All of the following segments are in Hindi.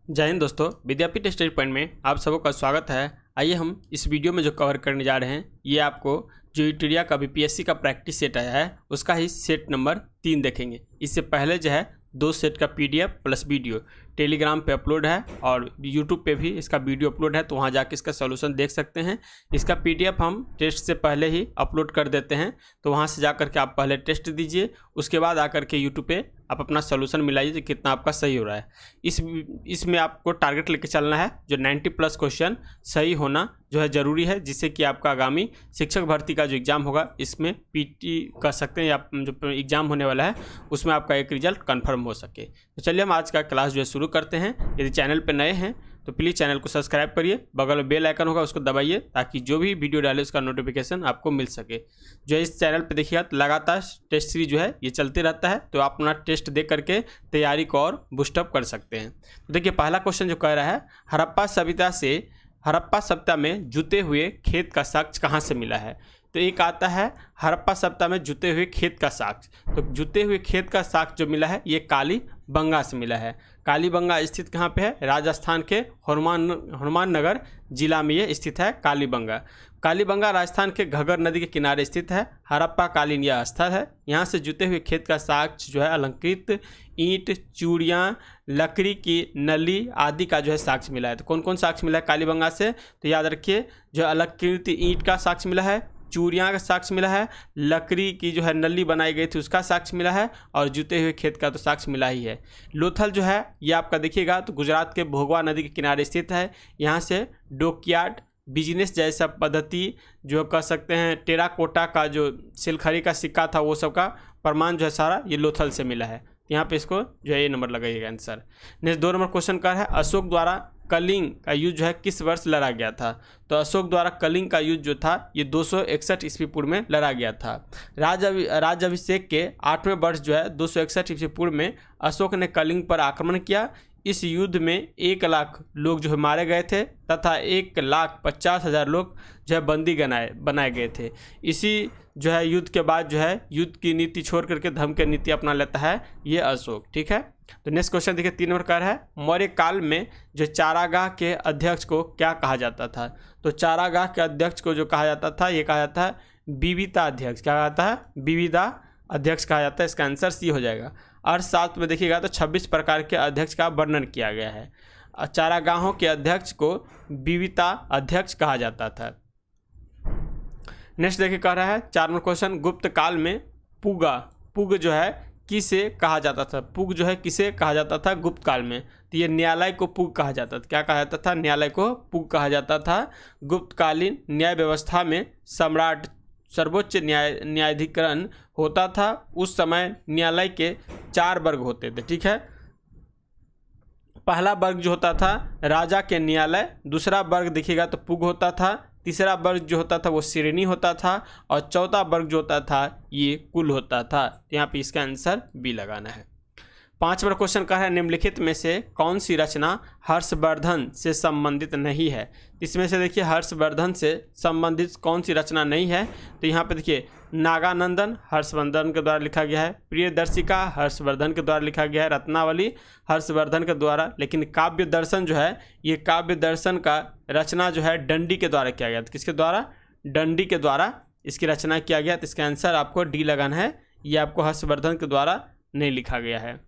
जय हिंद दोस्तों, विद्यापीठ स्टडी पॉइंट में आप सबका स्वागत है। आइए हम इस वीडियो में जो कवर करने जा रहे हैं ये आपको जो यूटेरिया का बीपीएससी का प्रैक्टिस सेट आया है उसका ही सेट नंबर 3 देखेंगे। इससे पहले जो है 2 सेट का पीडीएफ प्लस वीडियो टेलीग्राम पे अपलोड है और यूट्यूब पे भी इसका वीडियो अपलोड है, तो वहाँ जाके इसका सॉल्यूशन देख सकते हैं। इसका पीडीएफ हम टेस्ट से पहले ही अपलोड कर देते हैं, तो वहाँ से जा कर के आप पहले टेस्ट दीजिए, उसके बाद आकर के यूट्यूब पे आप अपना सॉल्यूशन मिलाइए कितना आपका सही हो रहा है। इसमें आपको टारगेट लेके चलना है जो 90+ क्वेश्चन सही होना जो है ज़रूरी है, जिससे कि आपका आगामी शिक्षक भर्ती का जो एग्ज़ाम होगा इसमें पीटी कर सकते हैं या जो एग्ज़ाम होने वाला है उसमें आपका एक रिजल्ट कन्फर्म हो सके। तो चलिए हम आज का क्लास जो है शुरू करते हैं। यदि चैनल पर नए हैं तो प्लीज़ चैनल को सब्सक्राइब करिए, बगल में बेल आइकन होगा उसको दबाइए ताकि जो भी वीडियो डाले उसका नोटिफिकेशन आपको मिल सके। जो इस चैनल पे देखिएगा तो लगातार टेस्ट सीरीज जो है ये चलते रहता है, तो आप अपना टेस्ट दे करके तैयारी को और बूस्टअप कर सकते हैं। तो देखिए पहला क्वेश्चन जो कह रहा है हड़प्पा सभ्यता में जुते हुए खेत का साक्ष्य कहाँ से मिला है। तो एक आता है हड़प्पा सभ्यता में जुते हुए खेत का साक्ष्य। तो जुते हुए खेत का साक्ष्य जो मिला है ये कालीबंगा से मिला है। कालीबंगा स्थित कहाँ पे है? राजस्थान के हनुमान नगर जिला में ये स्थित है कालीबंगा राजस्थान के घग्गर नदी के किनारे स्थित है। हड़प्पा कालीन यह स्थल है। यहाँ से जुते हुए खेत का साक्ष्य जो है अलंकृत ईंट, चूड़ियाँ, लकड़ी की नली आदि का जो है साक्ष्य मिला है। तो कौन कौन साक्ष्य मिला है कालीबंगा से? तो याद रखिए जो अलंकृत ईंट का साक्ष्य मिला है, चूड़ियाँ का साक्ष्य मिला है, लकड़ी की जो है नली बनाई गई थी उसका साक्ष्य मिला है और जुते हुए खेत का तो साक्ष्य मिला ही है। लोथल जो है ये आपका देखिएगा तो गुजरात के भोगवा नदी के किनारे स्थित है। यहाँ से डॉकयार्ड बिजनेस जैसा पद्धति जो कर सकते हैं, टेराकोटा का जो सिलखरी का सिक्का था वो सब का प्रमाण जो है सारा ये लोथल से मिला है। यहाँ पे इसको जो है ये नंबर लगाइएगा आंसर। नेक्स्ट 2 नंबर क्वेश्चन का है अशोक द्वारा कलिंग का युद्ध जो है किस वर्ष लड़ा गया था। तो अशोक द्वारा कलिंग का युद्ध जो था ये 261 ईस्वी पूर्व में लड़ा गया था। राज्याभिषेक के 8वें वर्ष जो है 261 ईस्वी पूर्व में अशोक ने कलिंग पर आक्रमण किया। इस युद्ध में 1 लाख लोग जो है मारे गए थे तथा 1,50,000 लोग जो है बंदी बनाए गए थे। इसी जो है युद्ध के बाद जो है युद्ध की नीति छोड़ करके धर्म की नीति अपना लेता है ये अशोक। ठीक है, तो नेक्स्ट क्वेश्चन देखिए 3 नंबर का है मौर्य काल में जो चारागाह के अध्यक्ष को क्या कहा जाता था। तो चारागाह के अध्यक्ष को जो कहा जाता था ये कहा जाता है विविधा अध्यक्ष। क्या कहता है? विविधा अध्यक्ष कहा जाता है। इसका आंसर सी हो जाएगा। अर्थशास्त्र में देखिएगा तो 26 प्रकार के अध्यक्ष का वर्णन किया गया है। चारागाहों के अध्यक्ष को विविधा अध्यक्ष कहा जाता था। नेक्स्ट देखिए कह रहा है 4 नंबर क्वेश्चन गुप्त काल में पुग जो है किसे कहा जाता था। पुग जो है किसे कहा जाता था गुप्त काल में? तो ये न्यायालय को पुग कहा जाता था। क्या कहा जाता था? न्यायालय को पुग कहा जाता था। गुप्तकालीन न्याय व्यवस्था में सम्राट सर्वोच्च न्यायाधिकरण होता था। उस समय न्यायालय के 4 वर्ग होते थे। ठीक है, पहला वर्ग जो होता था राजा के न्यायालय, दूसरा वर्ग देखिएगा तो पुग होता था, तीसरा वर्ग जो होता था वो श्रेणी होता था और चौथा वर्ग जो होता था ये कुल होता था। यहाँ पे इसका आंसर बी लगाना है। 5 नंबर क्वेश्चन का है निम्नलिखित में से कौन सी रचना हर्षवर्धन से संबंधित नहीं है। इसमें से देखिए हर्षवर्धन से संबंधित कौन सी रचना नहीं है। तो यहाँ पे देखिए नागानंदन हर्षवर्धन के द्वारा लिखा गया है, प्रियदर्शिका हर्षवर्धन के द्वारा लिखा गया है, रत्नावली हर्षवर्धन के द्वारा। लेकिन काव्य दर्शन जो है ये काव्य दर्शन का रचना जो है दंडी के द्वारा किया गया था। किसके द्वारा? दंडी के द्वारा इसकी रचना किया गया। तो इसका आंसर आपको डी लगाना है, ये आपको हर्षवर्धन के द्वारा नहीं लिखा गया है।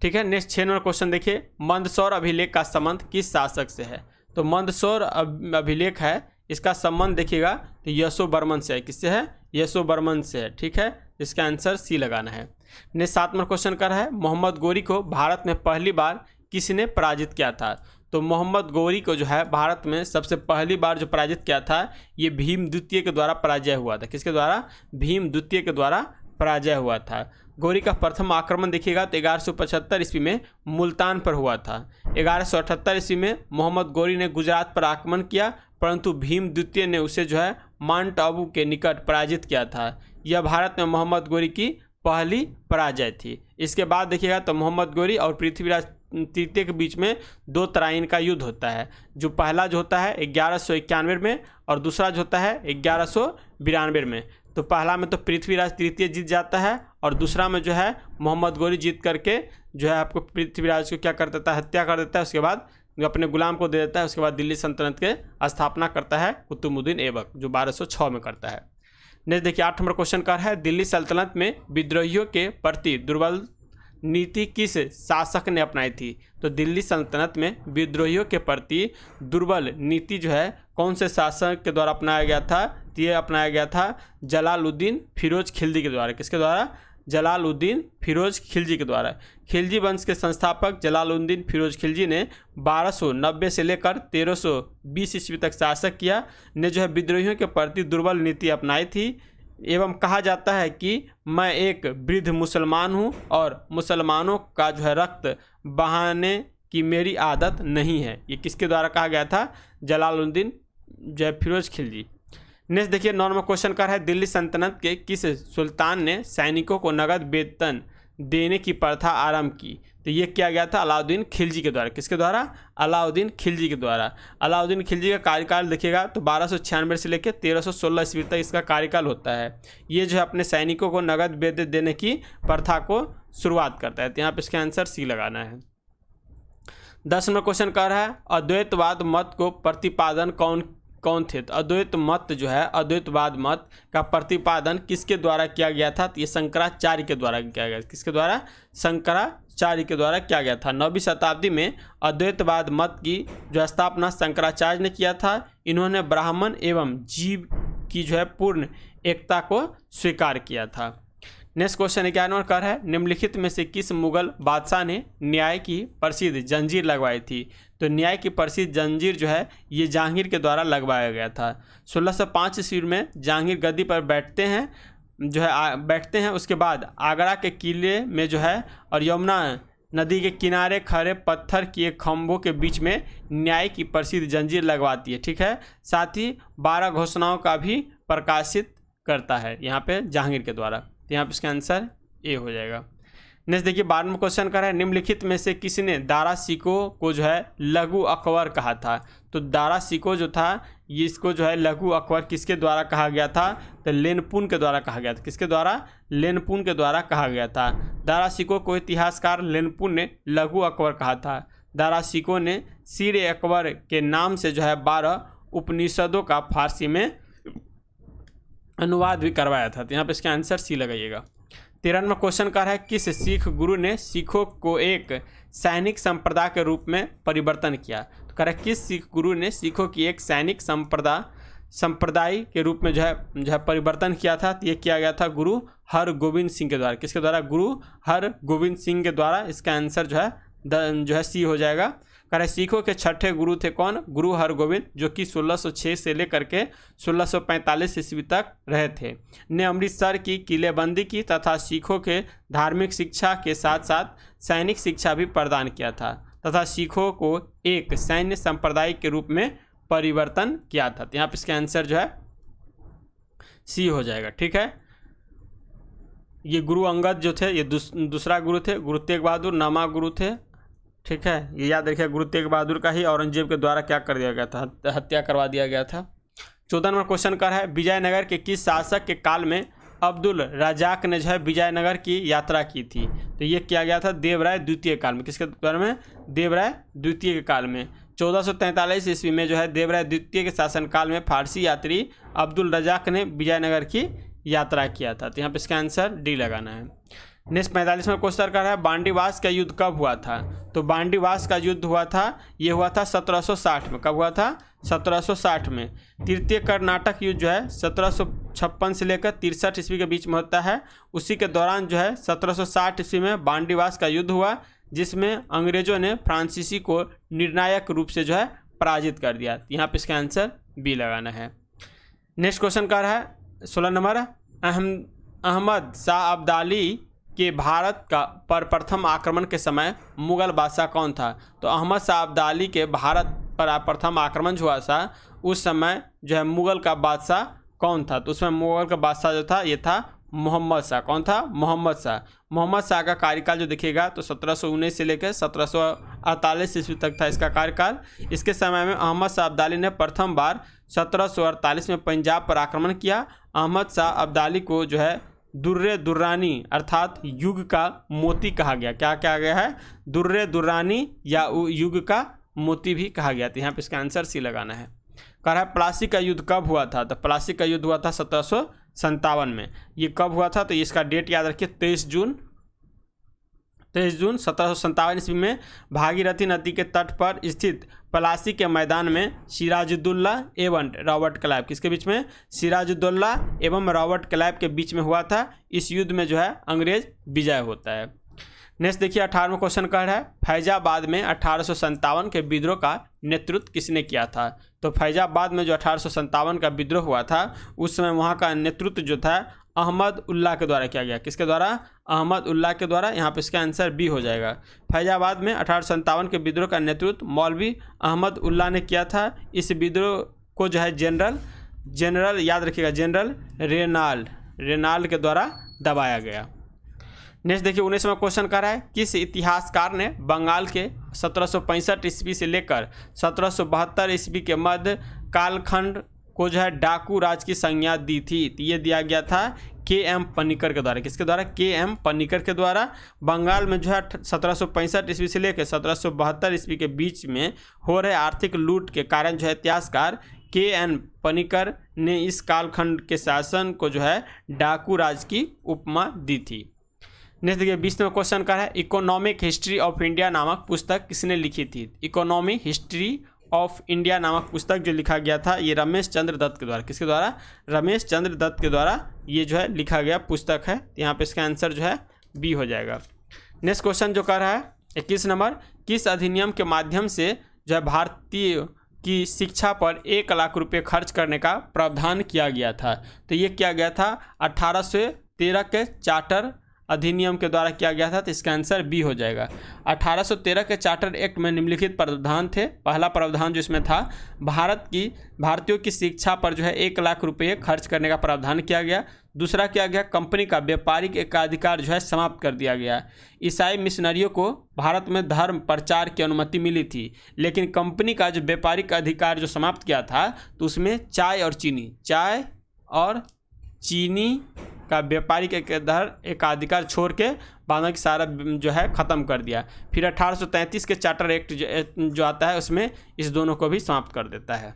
ठीक है, नेक्स्ट 6 नंबर क्वेश्चन देखिए मंदसौर अभिलेख का संबंध किस शासक से है। तो मंदसौर अभिलेख है इसका संबंध देखिएगा तो यशोवर्मन से है। किससे है? यशोवर्मन से है। ठीक है, इसका आंसर सी लगाना है। नेक्स्ट 7 नंबर क्वेश्चन कर रहा है मोहम्मद गोरी को भारत में पहली बार किसने पराजित किया था। तो मोहम्मद गोरी को जो है भारत में सबसे पहली बार जो पराजित किया था ये भीम द्वितीय के द्वारा पराजय हुआ था। किसके द्वारा? भीम द्वितीय के द्वारा पराजय हुआ था। गोरी का प्रथम आक्रमण देखिएगा तो 1175 ईस्वी में मुल्तान पर हुआ था। 1178 ईस्वी में मोहम्मद गोरी ने गुजरात पर आक्रमण किया, परंतु भीम द्वितीय ने उसे जो है माउंट आबू के निकट पराजित किया था। यह भारत में मोहम्मद गोरी की पहली पराजय थी। इसके बाद देखिएगा तो मोहम्मद गोरी और पृथ्वीराज तृतीय के बीच में 2 तराइन का युद्ध होता है। जो पहला जो होता है 1191 में और दूसरा जो होता है 1192 में। तो पहला में तो पृथ्वीराज तृतीय जीत जाता है और दूसरा में जो है मोहम्मद गोरी जीत करके जो है आपको पृथ्वीराज को क्या कर देता है, हत्या कर देता है। उसके बाद जो अपने गुलाम को दे देता है। उसके बाद दिल्ली सल्तनत के स्थापना करता है कुतुबुद्दीन ऐबक, जो 1206 में करता है। नेक्स्ट देखिए 8 नंबर क्वेश्चन का है, दिल्ली सल्तनत में विद्रोहियों के प्रति दुर्बल नीति किस शासक ने अपनाई थी? तो दिल्ली सल्तनत में विद्रोहियों के प्रति दुर्बल नीति जो है कौन से शासक के द्वारा अपनाया गया था? तो ये अपनाया गया था जलालुद्दीन फिरोज खिलजी के द्वारा। किसके द्वारा? जलालुद्दीन फिरोज खिलजी के द्वारा। खिलजी वंश के संस्थापक जलालुद्दीन फिरोज खिलजी ने 1290 से लेकर 1320 ईस्वी तक शासक किया, ने जो है विद्रोहियों के प्रति दुर्बल नीति अपनाई थी एवं कहा जाता है कि मैं एक वृद्ध मुसलमान हूँ और मुसलमानों का जो है रक्त बहाने की मेरी आदत नहीं है। ये किसके द्वारा कहा गया था? जलालुद्दीन जो है फिरोज खिलजी। नेक्स्ट देखिए 9 नंबर क्वेश्चन का है, दिल्ली सल्तनत के किस सुल्तान ने सैनिकों को नगद वेतन देने की प्रथा आरंभ की? तो ये किया गया था अलाउद्दीन खिलजी के द्वारा। किसके द्वारा? अलाउद्दीन खिलजी के द्वारा। अलाउद्दीन खिलजी का कार्यकाल देखिएगा तो 1296 से लेकर 1316 ईस्वी तक इसका कार्यकाल होता है। ये जो है अपने सैनिकों को नगद वेतन देने की प्रथा को शुरुआत करता है। तो यहाँ पे इसका आंसर सी लगाना है। 10 नंबर क्वेश्चन का है, अद्वैतवाद मत को प्रतिपादन कौन थे? तो अद्वैत मत जो है, अद्वैतवाद मत का प्रतिपादन किसके द्वारा किया गया था? तो ये शंकराचार्य के द्वारा किया गया। किसके द्वारा? शंकराचार्य के द्वारा किया गया था। 9वीं शताब्दी में अद्वैतवाद मत की जो स्थापना शंकराचार्य ने किया था। इन्होंने ब्राह्मण एवं जीव की जो है पूर्ण एकता को स्वीकार किया था। नेक्स्ट क्वेश्चन 11 नंबर का है, निम्नलिखित में से किस मुगल बादशाह ने न्याय की प्रसिद्ध जंजीर लगवाई थी? तो न्याय की प्रसिद्ध जंजीर जो है ये जहांगीर के द्वारा लगवाया गया था। 1605 ईस्वी में जहांगीर गद्दी पर बैठते हैं। उसके बाद आगरा के किले में जो है और यमुना नदी के किनारे खड़े पत्थर के खंभों के बीच में न्याय की प्रसिद्ध जंजीर लगवाती है। ठीक है, साथ ही 12 घोषणाओं का भी प्रकाशित करता है यहाँ पे जहांगीर के द्वारा। तो यहाँ पे इसका आंसर ए हो जाएगा। नेक्स्ट देखिए 12वां क्वेश्चन का है, निम्नलिखित में से किसने दारा शिकोह को जो है लघु अकबर कहा था? तो दारा शिकोह जो था ये इसको जो है लघु अकबर किसके द्वारा कहा गया था? तो लेनपुन के द्वारा कहा गया था। किसके द्वारा? लेनपुन के द्वारा कहा गया था। दारा शिकोह को इतिहासकार लेनपुन ने लघु अकबर कहा था। दारा शिकोह ने सीर अकबर के नाम से जो है 12 उपनिषदों का फारसी में अनुवाद भी करवाया था। तो यहाँ पे इसका आंसर सी लगाइएगा। 13वां क्वेश्चन का है, किस सिख गुरु ने सिखों को एक सैनिक संप्रदाय के रूप में परिवर्तन किया? तो कह रहा है किस सिख गुरु ने सिखों की एक सैनिक संप्रदाय के रूप में जो है परिवर्तन किया था? तो ये किया गया था गुरु हरगोविंद सिंह के द्वारा। किसके द्वारा? गुरु हरगोविंद सिंह के द्वारा। इसका आंसर जो है सी हो जाएगा। कह रहे सिखों के छठे गुरु थे कौन? गुरु हरगोविंद, जो कि 1606 से लेकर के 1645 ईस्वी तक रहे थे। ने अमृतसर की किलेबंदी की तथा सिखों के धार्मिक शिक्षा के साथ साथ सैनिक शिक्षा भी प्रदान किया था तथा सिखों को एक सैन्य संप्रदाय के रूप में परिवर्तन किया था। तो यहाँ पे इसका आंसर जो है सी हो जाएगा। ठीक है, ये गुरु अंगद जो थे ये दूसरा गुरु थे। गुरु तेग बहादुर नामा गुरु थे। ठीक है, ये याद रखिए, गुरु तेग बहादुर का ही औरंगजेब के द्वारा क्या कर दिया गया था? हत्या करवा दिया गया था। 14 नंबर क्वेश्चन का है, विजयनगर के किस शासक के काल में अब्दुल रजाक ने जो है विजयनगर की यात्रा की थी? तो ये किया गया था देवराय द्वितीय काल में। किसके द्वारा में? देवराय द्वितीय के काल में। 1443 ईस्वी में जो है देवराय द्वितीय के शासनकाल में फारसी यात्री अब्दुल रजाक ने विजयनगर की यात्रा किया था। तो यहाँ पे इसका आंसर डी लगाना है। नेक्स्ट 45वां क्वेश्चन का है, बांडीवास का युद्ध कब हुआ था? तो बांडीवास का युद्ध हुआ था, ये हुआ था 1760 में। कब हुआ था? 1760 में। तृतीय कर्नाटक युद्ध जो है 1756 से लेकर 63 ईस्वी के बीच में होता है। उसी के दौरान जो है 1760 ईस्वी में बांडीवास का युद्ध हुआ, जिसमें अंग्रेजों ने फ्रांसीसी को निर्णायक रूप से जो है पराजित कर दिया। यहाँ पे इसका आंसर बी लगाना है। नेक्स्ट क्वेश्चन का है 16 नंबर, अहमद शाह अब्दाली के भारत का पर प्रथम आक्रमण के समय मुगल बादशाह कौन था? तो अहमद शाह अब्दाली के भारत पर प्रथम आक्रमण हुआ था, उस समय जो है मुगल का बादशाह कौन था? तो उसमें मुगल का बादशाह जो था ये था मोहम्मद शाह। कौन था? मोहम्मद शाह। मोहम्मद शाह का कार्यकाल जो दिखेगा तो 1719 से लेकर 1748 ईस्वी तक था इसका कार्यकाल। इसके समय में अहमद शाह अब्दाली ने प्रथम बार 1748 में पंजाब पर आक्रमण किया। अहमद शाह अब्दाली को जो है दुर्रे दुर्रानी अर्थात युग का मोती कहा गया। क्या कहा गया है? दुर्रे दुर्रानी या युग का मोती भी कहा गया। तो यहाँ पे इसका आंसर सी लगाना है। कह रहा है प्लासी का युद्ध कब हुआ था? तो प्लासी का युद्ध हुआ था 1757 में। ये कब हुआ था? तो इसका डेट याद रखिए 23 जून 1757 ईस्वी में भागीरथी नदी के तट पर स्थित प्लासी के मैदान में सिराजुद्दौला एवं रॉबर्ट क्लाइव, किसके बीच में? सिराजुद्दौला एवं रॉबर्ट क्लाइव के बीच में हुआ था। इस युद्ध में जो है अंग्रेज विजय होता है। नेक्स्ट देखिए 18वां क्वेश्चन कह रहा है फैजाबाद में 1857 के विद्रोह का नेतृत्व किसने किया था? तो फैजाबाद में जो 1857 का विद्रोह हुआ था उस समय वहाँ का नेतृत्व जो था अहमद उल्लाह के द्वारा किया गया। किसके द्वारा? अहमद उल्लाह के द्वारा। यहाँ पे इसका आंसर बी हो जाएगा। फैजाबाद में 1857 के विद्रोह का नेतृत्व मौलवी अहमद उल्लाह ने किया था। इस विद्रोह को जो है जनरल याद रखिएगा जनरल रेनाल्ड के द्वारा दबाया गया। नेक्स्ट देखिए 19वां क्वेश्चन कर रहा है किस इतिहासकार ने बंगाल के 1765 ईस्वी से लेकर 1772 ईस्वी के मध्य कालखंड को जो है डाकू राज की संज्ञा दी थी? तो ये दिया गया था के.एम. पनिकर के द्वारा। किसके द्वारा? के.एम. पनिकर के द्वारा। बंगाल में जो है 1765 ईस्वी से लेकर 1772 ईस्वी के बीच में हो रहे आर्थिक लूट के कारण जो है इतिहासकार के.एन. पनिकर ने इस कालखंड के शासन को जो है डाकू राज की उपमा दी थी। नेक्स्ट देखिए 20वां क्वेश्चन का है इकोनॉमिक हिस्ट्री ऑफ इंडिया नामक पुस्तक किसने लिखी थी? इकोनॉमिक हिस्ट्री ऑफ इंडिया नामक पुस्तक जो लिखा गया था ये रमेश चंद्र दत्त के द्वारा। किसके द्वारा? रमेश चंद्र दत्त के द्वारा ये जो है लिखा गया पुस्तक है। यहाँ पे इसका आंसर जो है बी हो जाएगा। नेक्स्ट क्वेश्चन जो कर रहा है 21 नंबर किस अधिनियम के माध्यम से जो है भारतीय की शिक्षा पर 1 लाख रुपये खर्च करने का प्रावधान किया गया था? तो ये किया गया था 1813 के चार्टर अधिनियम के द्वारा किया गया था। तो इसका आंसर बी हो जाएगा। 1813 के चार्टर एक्ट में निम्नलिखित प्रावधान थे। पहला प्रावधान जो इसमें था भारतीयों की शिक्षा पर जो है 1 लाख रुपये खर्च करने का प्रावधान किया गया। दूसरा किया गया कंपनी का व्यापारिक एकाधिकार जो है समाप्त कर दिया गया। ईसाई मिशनरियों को भारत में धर्म प्रचार की अनुमति मिली थी, लेकिन कंपनी का जो व्यापारिक अधिकार जो समाप्त किया था तो उसमें चाय और चीनी का व्यापारिक एकाधिकार छोड़ के बाकी की सारा जो है ख़त्म कर दिया। फिर 1833 के चार्टर एक्ट जो आता है उसमें इस दोनों को भी समाप्त कर देता है।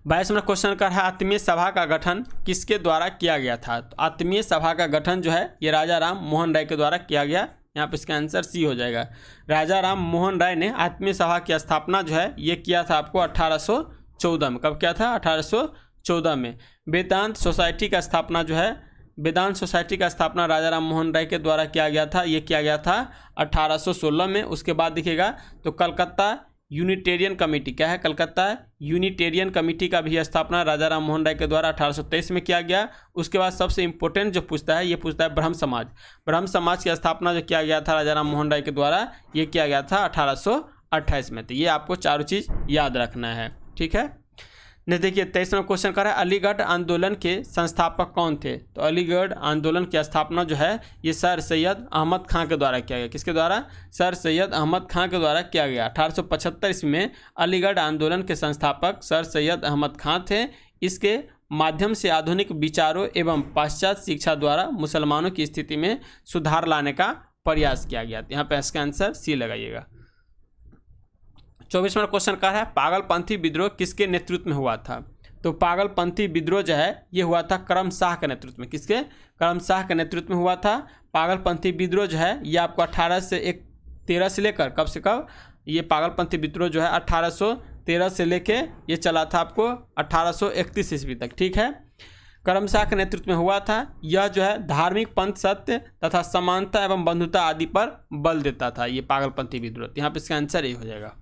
22वां क्वेश्चन का है आत्मीय सभा का गठन किसके द्वारा किया गया था? तो आत्मीय सभा का गठन जो है ये राजा राम मोहन राय के द्वारा किया गया। यहाँ पे इसका आंसर सी हो जाएगा। राजा राम मोहन राय ने आत्मीय सभा की स्थापना जो है ये किया था आपको 1814 में। कब किया था? 1814 में। वेदांत सोसाइटी का स्थापना जो है वेदांत सोसाइटी का स्थापना राजा राम मोहन राय के द्वारा किया गया था। ये किया गया था 1816 में। उसके बाद देखिएगा तो कलकत्ता यूनिटेरियन कमेटी क्या है? कलकत्ता यूनिटेरियन कमेटी का भी स्थापना राजा राम मोहन राय के द्वारा 1823 में किया गया। उसके बाद सबसे इम्पोर्टेंट जो पूछता है ये पूछता है ब्रह्म समाज की स्थापना जो किया गया था राजा राम मोहन राय के द्वारा ये किया गया था 1828 में। तो ये आपको चारों चीज़ याद रखना है। ठीक है। नहीं देखिए 23वां क्वेश्चन कर रहा है अलीगढ़ आंदोलन के संस्थापक कौन थे? तो अलीगढ़ आंदोलन की स्थापना जो है ये सर सैयद अहमद खां के द्वारा किया गया। किसके द्वारा? सर सैयद अहमद खां के द्वारा किया गया। 1875 ईस्वी में अलीगढ़ आंदोलन के संस्थापक सर सैयद अहमद खां थे। इसके माध्यम से आधुनिक विचारों एवं पाश्चात्य शिक्षा द्वारा मुसलमानों की स्थिति में सुधार लाने का प्रयास किया गया। यहाँ पे इसका आंसर सी लगाइएगा। 24वां क्वेश्चन का है पागलपंथी विद्रोह किसके नेतृत्व में हुआ था? तो पागलपंथी विद्रोह जो है ये हुआ था करम शाह के नेतृत्व में। किसके? करम शाह के नेतृत्व में हुआ था। पागलपंथी विद्रोह जो है ये आपको 1813 से लेकर कब से कब ये पागलपंथी विद्रोह जो है 1813 से लेके ये चला था आपको 1831 ईस्वी तक। ठीक है। करम शाह के नेतृत्व में हुआ था। यह जो है धार्मिक पंथ सत्य तथा समानता एवं बंधुता आदि पर बल देता था ये पागलपंथी विद्रोह। यहाँ पे इसका आंसर ये हो जाएगा।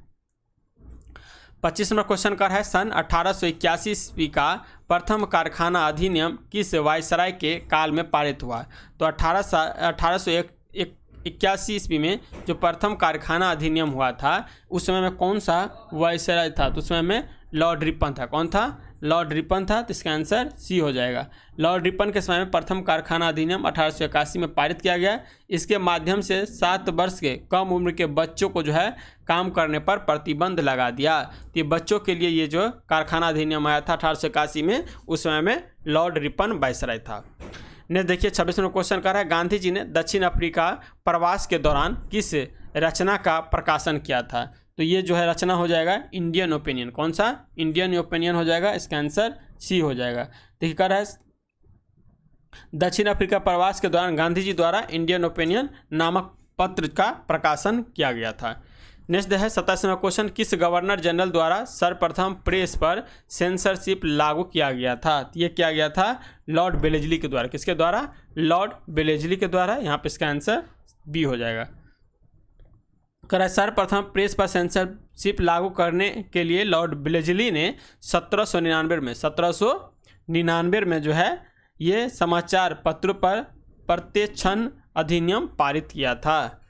25वां क्वेश्चन का है सन 1881 ईस्वी का प्रथम कारखाना अधिनियम किस वायसराय के काल में पारित हुआ? तो 1881 ईस्वी में जो प्रथम कारखाना अधिनियम हुआ था उस समय में कौन सा वायसराय था? तो उस समय में लॉर्ड रिपन था। कौन था? लॉर्ड रिपन था, तो इसका आंसर सी हो जाएगा। लॉर्ड रिपन के समय में प्रथम कारखाना अधिनियम 1881 में पारित किया गया। इसके माध्यम से 7 वर्ष के कम उम्र के बच्चों को जो है काम करने पर प्रतिबंध लगा दिया। तो ये बच्चों के लिए ये जो कारखाना अधिनियम आया था 1881 में, उस समय में लॉर्ड रिपन वायसराय था। नेक्स्ट देखिए 26 नंबर क्वेश्चन कर रहा है, गांधी जी ने दक्षिण अफ्रीका प्रवास के दौरान किस रचना का प्रकाशन किया था? तो ये जो है रचना हो जाएगा इंडियन ओपिनियन। कौन सा? इंडियन ओपिनियन हो जाएगा, इसका आंसर सी हो जाएगा। देखिए कह रहा है दक्षिण अफ्रीका प्रवास के दौरान गांधी जी द्वारा इंडियन ओपिनियन नामक पत्र का प्रकाशन किया गया था। नेक्स्ट है 27वां क्वेश्चन, किस गवर्नर जनरल द्वारा सर्वप्रथम प्रेस पर सेंसरशिप लागू किया गया था? तो ये किया गया था लॉर्ड वेलेस्ली के द्वारा। किसके द्वारा? लॉर्ड वेलेस्ली के द्वारा। यहाँ पे इसका आंसर बी हो जाएगा। करा सर्वप्रथम प्रेस पर सेंसरशिप लागू करने के लिए लॉर्ड वेलेस्ली ने 1799 में जो है ये समाचार पत्रों पर प्रत्यक्षण अधिनियम पारित किया था।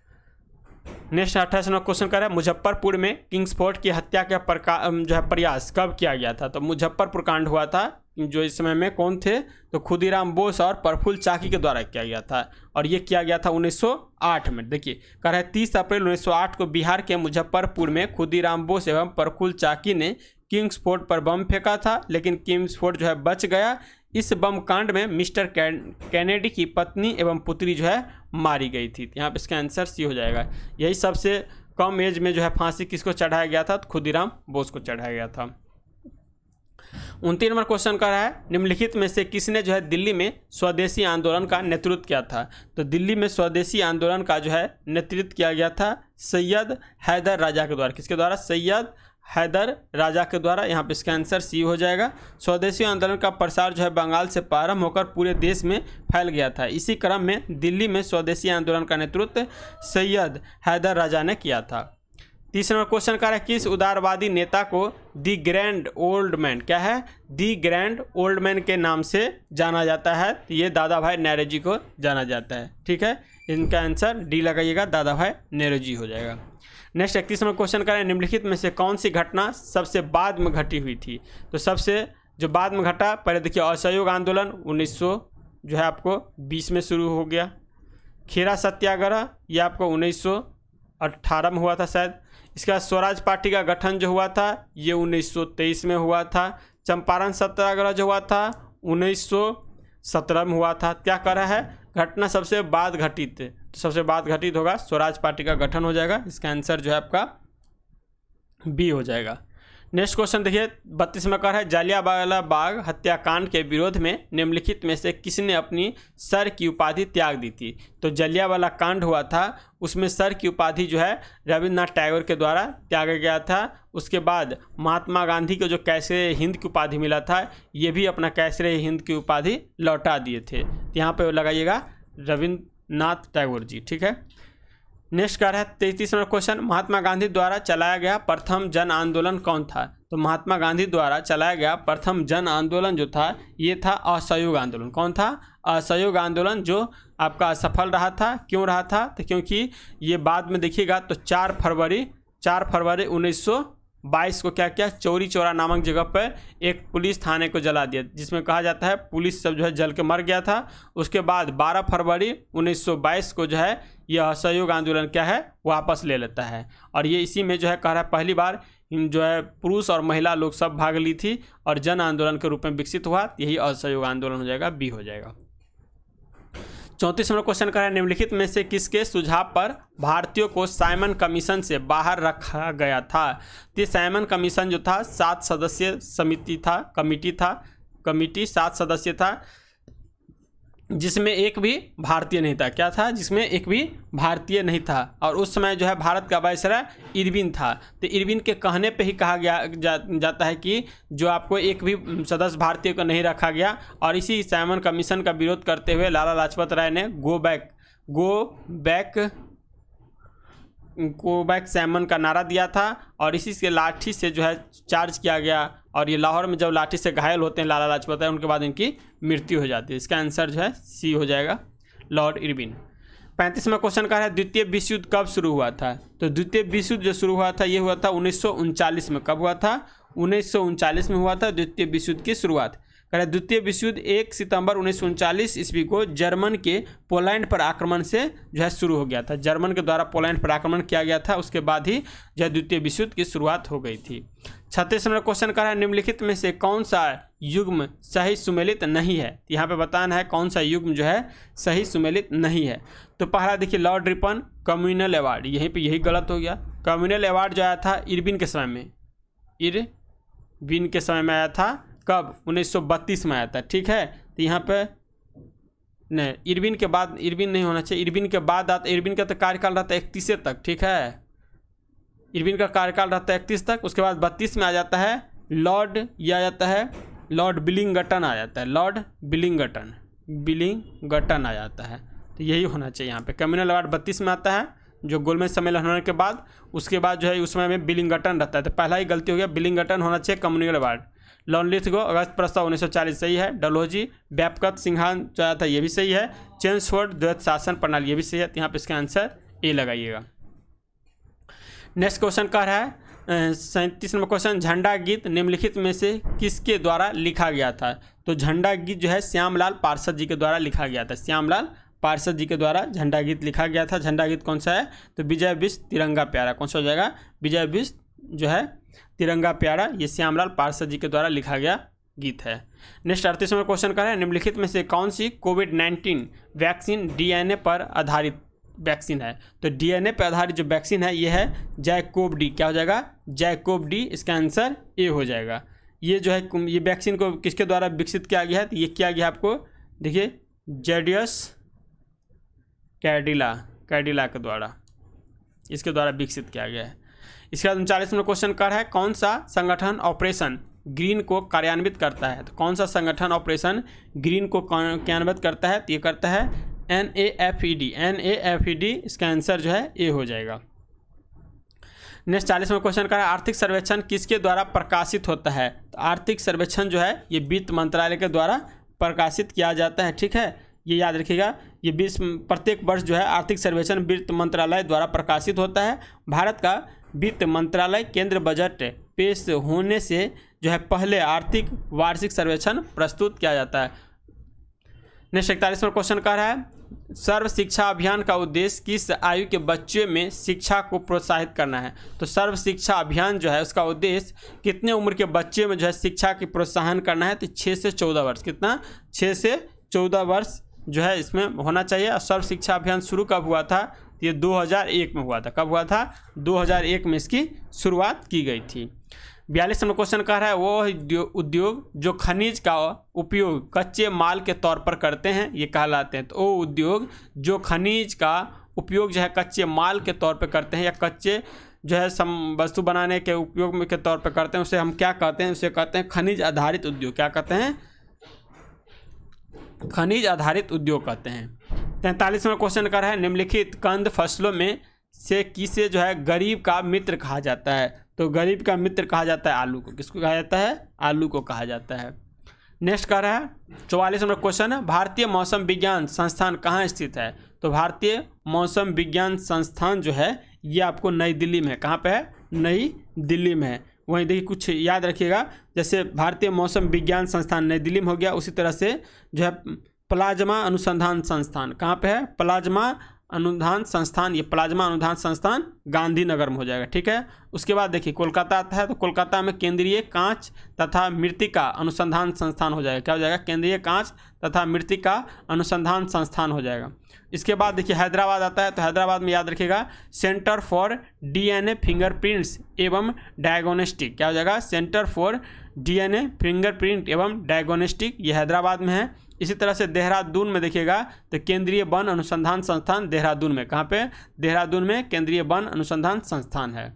नेक्स्ट 28वां क्वेश्चन कर रहा है, मुजफ्फरपुर में किंग्सफोर्ड की हत्या का जो है प्रयास कब किया गया था? तो मुजफ्फरपुर कांड हुआ था, जो इस समय में कौन थे? तो खुदीराम बोस और प्रफुल्ल चाकी के द्वारा किया गया था, और ये किया गया था 1908 में। देखिए कह रहा है 30 अप्रैल 1908 को बिहार के मुजफ्फरपुर में खुदीराम बोस एवं प्रफुल्ल चाकी ने किंग्सफोर्ड पर बम फेंका था, लेकिन किंग्सफोर्ड जो है बच गया। इस बम कांड में मिस्टर कैनेडी की पत्नी एवं पुत्री जो है मारी गई थी। यहाँ पे इसका आंसर सी हो जाएगा। यही सबसे कम एज में जो है फांसी किसको चढ़ाया गया था? तो खुदीराम बोस को चढ़ाया गया था। 29 नंबर क्वेश्चन का है, निम्नलिखित में से किसने जो है दिल्ली में स्वदेशी आंदोलन का नेतृत्व किया था? तो दिल्ली में स्वदेशी आंदोलन का जो है नेतृत्व किया गया था सैयद हैदर राजा के द्वारा। किसके द्वारा? सैयद हैदर राजा के द्वारा। यहाँ पे इसका आंसर सी हो जाएगा। स्वदेशी आंदोलन का प्रसार जो है बंगाल से प्रारंभ होकर पूरे देश में फैल गया था। इसी क्रम में दिल्ली में स्वदेशी आंदोलन का नेतृत्व सैयद हैदर राजा ने किया था। 30 नंबर क्वेश्चन का है, किस उदारवादी नेता को दी ग्रैंड ओल्ड मैन, क्या है? दी ग्रैंड ओल्ड मैन के नाम से जाना जाता है? तो ये दादा भाई नेहरू को जाना जाता है। ठीक है, इनका आंसर डी लगाइएगा, दादा भाई नेहरू हो जाएगा। नेक्स्ट 31 नंबर क्वेश्चन का है, निम्नलिखित में से कौन सी घटना सबसे बाद में घटी हुई थी? तो सबसे जो बाद में घटा, पहले देखिए असहयोग आंदोलन 1920 में शुरू हो गया। खेरा सत्याग्रह ये आपको 1918 में हुआ था शायद। इसके बाद स्वराज पार्टी का गठन जो हुआ था ये 1923 में हुआ था। चंपारण सत्याग्रह जो हुआ था 1917 में हुआ था। क्या कर रहा है? घटना सबसे बाद घटित, तो सबसे बाद घटित होगा स्वराज पार्टी का गठन हो जाएगा। इसका आंसर जो है आपका बी हो जाएगा। नेक्स्ट क्वेश्चन देखिए 32 में कर है, जालियांवाला बाग हत्याकांड के विरोध में निम्नलिखित में से किसने अपनी सर की उपाधि त्याग दी थी? तो जालियांवाला कांड हुआ था, उसमें सर की उपाधि जो है रविन्द्रनाथ टैगोर के द्वारा त्यागा गया था। उसके बाद महात्मा गांधी को जो कैसरे हिंद की उपाधि मिला था, ये भी अपना कैसरे हिंद की उपाधि लौटा दिए थे। तो यहाँ पे लगाइएगा रविन्द्रनाथ टैगोर जी। ठीक है, नेक्स्ट क्या है 33 नंबर क्वेश्चन, महात्मा गांधी द्वारा चलाया गया प्रथम जन आंदोलन कौन था? तो महात्मा गांधी द्वारा चलाया गया प्रथम जन आंदोलन जो था ये था असहयोग आंदोलन। कौन था? असहयोग आंदोलन, जो आपका असफल रहा था। क्यों रहा था? तो क्योंकि ये बाद में देखिएगा तो 4 फरवरी 1922 को क्या किया, चौरी चौरा नामक जगह पर एक पुलिस थाने को जला दिया, जिसमें कहा जाता है पुलिस सब जो है जल के मर गया था। उसके बाद 12 फरवरी 1922 को जो है यह असहयोग आंदोलन क्या है वापस ले लेता है। और ये इसी में जो है कह रहा है पहली बार जो है पुरुष और महिला लोग सब भाग ली थी और जन आंदोलन के रूप में विकसित हुआ। यही असहयोग आंदोलन हो जाएगा, बी हो जाएगा। 34 नंबर क्वेश्चन का है, निम्नलिखित में से किसके सुझाव पर भारतीयों को साइमन कमीशन से बाहर रखा गया था? तो साइमन कमीशन जो था 7 सदस्यीय समिति था, कमिटी 7 सदस्य था, जिसमें एक भी भारतीय नहीं था। क्या था? जिसमें एक भी भारतीय नहीं था। और उस समय जो है भारत का वायसराय इरविन था। तो इरविन के कहने पे ही कहा जाता है कि जो आपको एक भी सदस्य भारतीय को नहीं रखा गया। और इसी साइमन कमीशन का विरोध करते हुए लाला लाजपत राय ने गो बैक साइमन का नारा दिया था। और इसी से लाठी से जो है चार्ज किया गया। और ये लाहौर में जब लाठी से घायल होते हैं लाला लाजपत राय, उनके बाद इनकी मृत्यु हो जाती है। इसका आंसर जो है सी हो जाएगा, लॉर्ड इरविन। 35वां क्वेश्चन का है, द्वितीय विश्व युद्ध कब शुरू हुआ था? तो द्वितीय विश्व युद्ध जो शुरू हुआ था ये हुआ था 1939 में। कब हुआ था? 1939 में हुआ था द्वितीय विश्व युद्ध की शुरुआत। कह रहे द्वितीय विश्व युद्ध 1 सितंबर 1939 ईस्वी को जर्मन के पोलैंड पर आक्रमण से जो है शुरू हो गया था। जर्मन के द्वारा पोलैंड पर आक्रमण किया गया था, उसके बाद ही जो है द्वितीय विश्व युद्ध की शुरुआत हो गई थी। 36 नंबर क्वेश्चन कह रहा है निम्नलिखित में से कौन सा युग्म सही सुमेलित नहीं है। यहाँ पे बताना है कौन सा युग्म जो है सही सुमेलित नहीं है। तो पहला देखिए लॉर्ड रिपन कम्युनल अवार्ड, यहीं पे यही गलत हो गया। कम्युनल अवार्ड जो आया था इरविन के समय में, इरविन के समय में आया था। कब? 1932 में आया था। ठीक है, तो यहाँ पे नहीं, इरविन के बाद, इरविन नहीं होना चाहिए, इरविन के बाद आता। इरविन का तो कार्यकाल रहता है 31 तक। ठीक है, इरविन का कार्यकाल रहता है 31 तक। उसके बाद 32 में आ जाता है लॉर्ड, यह आ जाता है लॉर्ड बिलिंगटन आ जाता है, लॉर्ड बिलिंगटन आ जाता है। तो यही होना चाहिए यहाँ पे। कम्युनल अवार्ड 32 में आता है, जो गोलमेज सम्मेलन होने के बाद, उसके बाद जो है उस समय में बिलिंगटन रहता है। तो पहला ही गलती हो गया, बिलिंगटन होना चाहिए कम्युनल अवार्ड। लॉनलिथगो अगस्त प्रस्ताव 1940 सही है। डलहौजी व्यापक सिंहासन जो आया था ये भी सही है। चेम्सफोर्ड द्वैत शासन प्रणाली ये भी सही है। तो यहाँ पे इसका आंसर ए लगाइएगा। नेक्स्ट क्वेश्चन कह रहा है 37 नंबर क्वेश्चन, झंडा गीत निम्नलिखित में से किसके द्वारा लिखा गया था। तो झंडा गीत जो है श्यामलाल पार्षद जी के द्वारा लिखा गया था। श्यामलाल पार्षद जी के द्वारा झंडा गीत लिखा गया था। झंडा गीत कौन सा है? तो विजय विश्व तिरंगा प्यारा। कौन सा हो जाएगा? विजय विश्व जो है तिरंगा प्यारा, ये श्यामलाल पार्षद जी के द्वारा लिखा गया गीत है। नेक्स्ट 38 नंबर क्वेश्चन का है निम्नलिखित में से कौन सी कोविड-19 वैक्सीन डीएनए पर आधारित वैक्सीन है। तो डीएनए पर आधारित जो वैक्सीन है ये है जैकोव डी। क्या हो जाएगा? जैकोव डी। इसका आंसर ए हो जाएगा। ये जो है ये वैक्सीन को किसके द्वारा विकसित किया गया है? तो ये किया गया आपको देखिए जेडियस कैडिला के द्वारा, इसके द्वारा विकसित किया गया है। इसके बाद 39 नंबर क्वेश्चन कर है कौन सा संगठन ऑपरेशन ग्रीन को कार्यान्वित करता है। तो कौन सा संगठन ऑपरेशन ग्रीन को कार्यान्वित करता है? तो ये करता है NAFED। इसका आंसर जो है ए हो जाएगा। नेक्स्ट 40 में क्वेश्चन कर है आर्थिक सर्वेक्षण किसके द्वारा प्रकाशित होता है। तो आर्थिक सर्वेक्षण जो है ये वित्त मंत्रालय के द्वारा प्रकाशित किया जाता है। ठीक है, ये याद रखिएगा। ये प्रत्येक वर्ष जो है आर्थिक सर्वेक्षण वित्त मंत्रालय द्वारा प्रकाशित होता है। भारत का वित्त मंत्रालय केंद्र बजट पेश होने से जो है पहले आर्थिक वार्षिक सर्वेक्षण प्रस्तुत किया जाता है। नेक्स्ट 41वां क्वेश्चन कह रहा है सर्व शिक्षा अभियान का उद्देश्य किस आयु के बच्चे में शिक्षा को प्रोत्साहित करना है। तो सर्व शिक्षा अभियान जो है उसका उद्देश्य कितने उम्र के बच्चे में जो है शिक्षा की प्रोत्साहन करना है। तो 6 से 14 वर्ष। कितना? 6 से 14 वर्ष जो है इसमें होना चाहिए। और सर्व शिक्षा अभियान शुरू कब हुआ था? ये 2001 में हुआ था। कब हुआ था? 2001 में इसकी शुरुआत की गई थी। 42 नंबर क्वेश्चन कह रहा है वो उद्योग जो खनिज का उपयोग कच्चे माल के तौर पर करते हैं ये कहलाते हैं। तो वो उद्योग जो खनिज का उपयोग जो है कच्चे माल के तौर पर करते हैं या कच्चे जो है वस्तु बनाने के उपयोग के तौर पर करते हैं उसे हम क्या कहते हैं? उसे कहते हैं खनिज आधारित उद्योग। क्या कहते हैं? खनिज आधारित उद्योग कहते हैं। 43वां क्वेश्चन कर रहा है निम्नलिखित कंद फसलों में से किसे जो है गरीब का मित्र कहा जाता है। तो गरीब का मित्र कहा जाता है आलू को। किसको कहा जाता है? आलू को कहा जाता है। नेक्स्ट कह रहा है 44 नंबर क्वेश्चन है भारतीय मौसम विज्ञान संस्थान कहाँ स्थित है। तो भारतीय मौसम विज्ञान संस्थान जो है ये आपको नई दिल्ली में है। कहाँ पे है? नई दिल्ली में है। वहीं देखिए कुछ याद रखिएगा, जैसे भारतीय मौसम विज्ञान संस्थान नई दिल्ली में हो गया, उसी तरह से जो है प्लाज्मा अनुसंधान संस्थान कहाँ पे है? प्लाज्मा अनुसंधान संस्थान, ये प्लाज्मा अनुसंधान संस्थान गांधीनगर में हो जाएगा। ठीक है, उसके बाद देखिए कोलकाता आता है। तो कोलकाता में केंद्रीय कांच तथा मृत्तिका अनुसंधान संस्थान हो जाएगा। क्या हो जाएगा? केंद्रीय कांच तथा मृत्तिका अनुसंधान संस्थान हो जाएगा। इसके बाद देखिए हैदराबाद आता है। तो हैदराबाद में याद रखिएगा सेंटर फॉर डीएनए फिंगरप्रिंट्स एवं डायग्नोस्टिक। क्या हो जाएगा? सेंटर फॉर डीएनए फिंगरप्रिंट एवं डायग्नोस्टिक, ये हैदराबाद में है। इसी तरह से देहरादून में देखिएगा तो केंद्रीय वन अनुसंधान संस्थान देहरादून में। कहाँ पे? देहरादून में केंद्रीय वन अनुसंधान संस्थान है।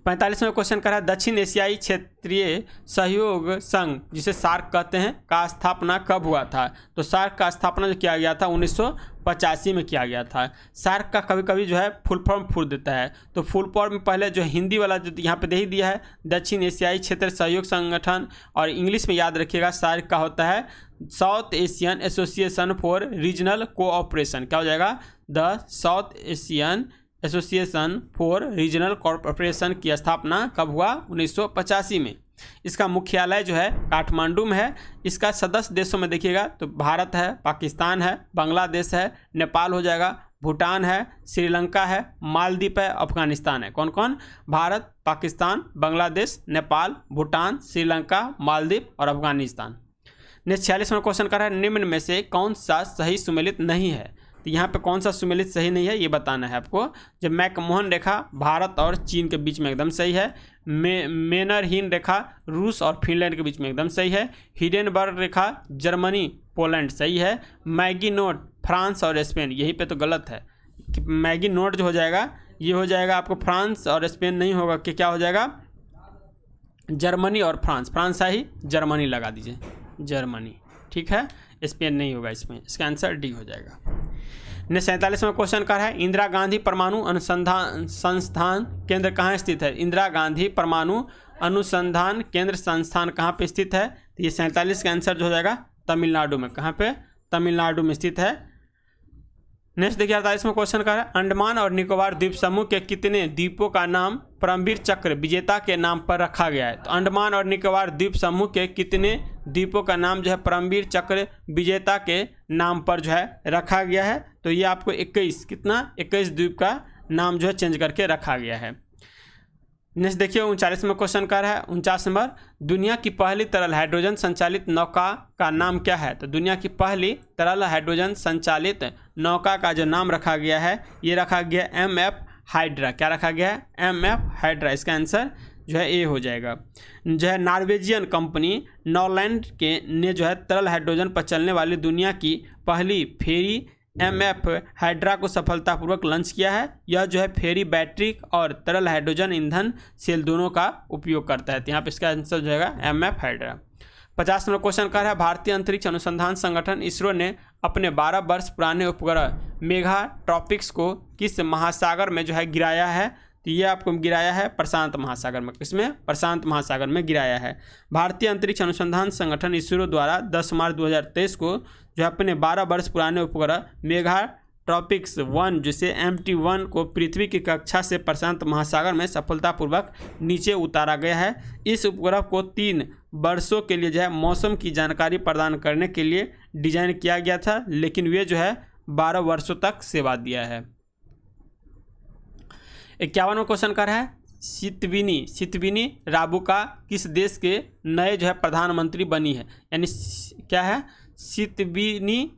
45वां क्वेश्चन कर रहा है दक्षिण एशियाई क्षेत्रीय सहयोग संघ जिसे सार्क कहते हैं का स्थापना कब हुआ था। तो सार्क का स्थापना जो किया गया था 1985 में किया गया था। सार्क का कभी कभी जो है फुल फॉर्म फूल देता है। तो फुल फॉर्म में पहले जो हिंदी वाला जो यहाँ पे दे ही दिया है दक्षिण एशियाई क्षेत्र सहयोग संगठन, और इंग्लिश में याद रखिएगा सार्क का होता है south Asian association for regional cooperation. क्या हो जाएगा? The south Asian association for regional corporation की स्थापना कब हुआ? 1985 में। इसका मुख्यालय जो है काठमांडू में है। इसका सदस्य देशों में देखिएगा तो भारत है, पाकिस्तान है, बांग्लादेश है, नेपाल हो जाएगा, भूटान है, श्रीलंका है, मालदीव है, अफगानिस्तान है। कौन कौन? भारत, पाकिस्तान, बांग्लादेश, नेपाल, भूटान, श्रीलंका, मालदीव और अफगानिस्तान। नेक्स्ट 46वां क्वेश्चन कर रहा है निम्न में से कौन सा सही सुमेलित नहीं है? तो यहाँ पे कौन सा सुमेलित सही नहीं है ये बताना है आपको। जब मैकमोहन रेखा भारत और चीन के बीच में एकदम सही है। मेनरहीन रेखा रूस और फिनलैंड के बीच में एकदम सही है। हिडेनबर्ग रेखा जर्मनी पोलैंड सही है। मैगी नोट फ्रांस और स्पेन, यहीं पे तो गलत है। मैगी नोट जो हो जाएगा ये हो जाएगा आपको फ्रांस और स्पेन नहीं होगा कि क्या हो जाएगा? जर्मनी और फ्रांस। फ्रांस है ही, जर्मनी लगा दीजिए, जर्मनी। ठीक है, स्पेन नहीं होगा इसमें। इसका आंसर डी हो जाएगा। ने 47वां क्वेश्चन का है इंदिरा गांधी परमाणु अनुसंधान संस्थान केंद्र कहाँ स्थित है? इंदिरा गांधी परमाणु अनुसंधान केंद्र संस्थान कहाँ पे स्थित है? तो ये 47 का आंसर जो हो जाएगा तमिलनाडु में। कहाँ पे? तमिलनाडु में स्थित है। नेक्स्ट देखिए 48वां क्वेश्चन का है अंडमान और निकोबार द्वीप समूह के कितने द्वीपों का नाम परमवीर चक्र विजेता के नाम पर रखा गया है? तो अंडमान और निकोबार द्वीप समूह के कितने द्वीपों का नाम जो है परमवीर चक्र विजेता के नाम पर जो है रखा गया है? तो ये आपको 21 द्वीप का नाम जो है चेंज करके रखा गया है। नेक्स्ट देखिए 39वां क्वेश्चन का है 49 नंबर दुनिया की पहली तरल हाइड्रोजन संचालित नौका का नाम क्या है? तो दुनिया की पहली तरल हाइड्रोजन संचालित नौका का जो नाम रखा गया है ये रखा गया MF हाइड्रा। क्या रखा गया है? MF hydra. इसका आंसर जो है ए हो जाएगा। जो है नॉर्वेजियन कंपनी नॉरलैंड के ने जो है तरल हाइड्रोजन पर चलने वाली दुनिया की पहली फेरी MF हाइड्रा को सफलतापूर्वक लॉन्च किया है। यह जो है फेरी बैटरी और तरल हाइड्रोजन ईंधन सेल दोनों का उपयोग करता है। तो यहाँ पे इसका आंसर जो है MF हाइड्रा। 50वां क्वेश्चन का है भारतीय अंतरिक्ष अनुसंधान संगठन इसरो ने अपने 12 वर्ष पुराने उपग्रह मेघा ट्रॉपिक्स को किस महासागर में जो है गिराया है? तो ये आपको गिराया है प्रशांत महासागर में। किसमें? प्रशांत महासागर में गिराया है। भारतीय अंतरिक्ष अनुसंधान संगठन इसरो द्वारा 10 मार्च 2023 को जो अपने 12 वर्ष पुराने उपग्रह मेघा ट्रॉपिक्स 1 जिसे MT1 को पृथ्वी की कक्षा से प्रशांत महासागर में सफलतापूर्वक नीचे उतारा गया है। इस उपग्रह को 3 वर्षों के लिए जो है मौसम की जानकारी प्रदान करने के लिए डिजाइन किया गया था, लेकिन वे जो है 12 वर्षों तक सेवा दिया है। 51वां क्वेश्चन कर है सितविनी राबुका किस देश के नए जो है प्रधानमंत्री बनी है? यानी क्या है? सितविनी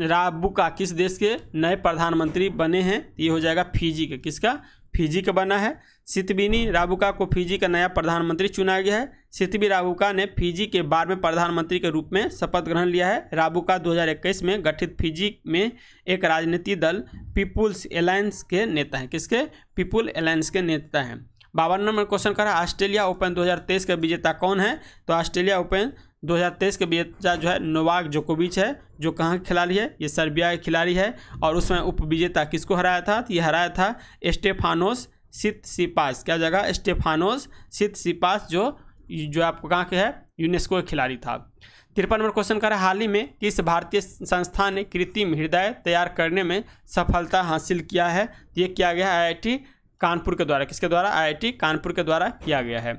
राबुका किस देश के नए प्रधानमंत्री बने हैं? ये हो जाएगा फिजी के। किसका? फिजी का बना है। सितविनी राबुका को फिजी का नया प्रधानमंत्री चुना गया है। सितवी राबुका ने फिजी के 12वें प्रधानमंत्री के रूप में शपथ ग्रहण लिया है। राबुका 2021 में गठित फिजी में एक राजनीतिक दल पीपुल्स एलायंस के नेता हैं। किसके? पीपुल एलायंस के नेता हैं। 52 नंबर क्वेश्चन करा ऑस्ट्रेलिया ओपन 2023 का विजेता कौन है? तो ऑस्ट्रेलिया ओपन 2023 के विजेता जो है नोवाक जोकोविच है। जो कहाँ के खिलाड़ी है? ये सर्बिया के खिलाड़ी है। और उसमें उपविजेता किसको हराया था? तो ये हराया था स्टेफानोस सितसिपास। क्या जगह? स्टेफानोस सितसिपास जो आपको कहाँ के है? यूनेस्को के खिलाड़ी था। 53 नंबर क्वेश्चन कर हाल ही में किस भारतीय संस्था ने कृत्रिम हृदय तैयार करने में सफलता हासिल किया है? ये किया गया IIT कानपुर के द्वारा। किसके द्वारा? IIT कानपुर के द्वारा किया गया है।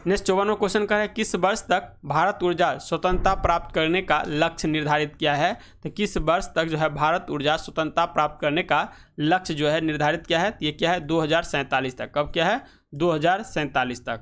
नेक्स्ट 54वां क्वेश्चन का है किस वर्ष तक भारत ऊर्जा स्वतंत्रता प्राप्त करने का लक्ष्य निर्धारित किया है? तो किस वर्ष तक जो है भारत ऊर्जा स्वतंत्रता प्राप्त करने का लक्ष्य जो है निर्धारित किया है? तो ये क्या है? 2047 तक। कब क्या है? 2047 तक।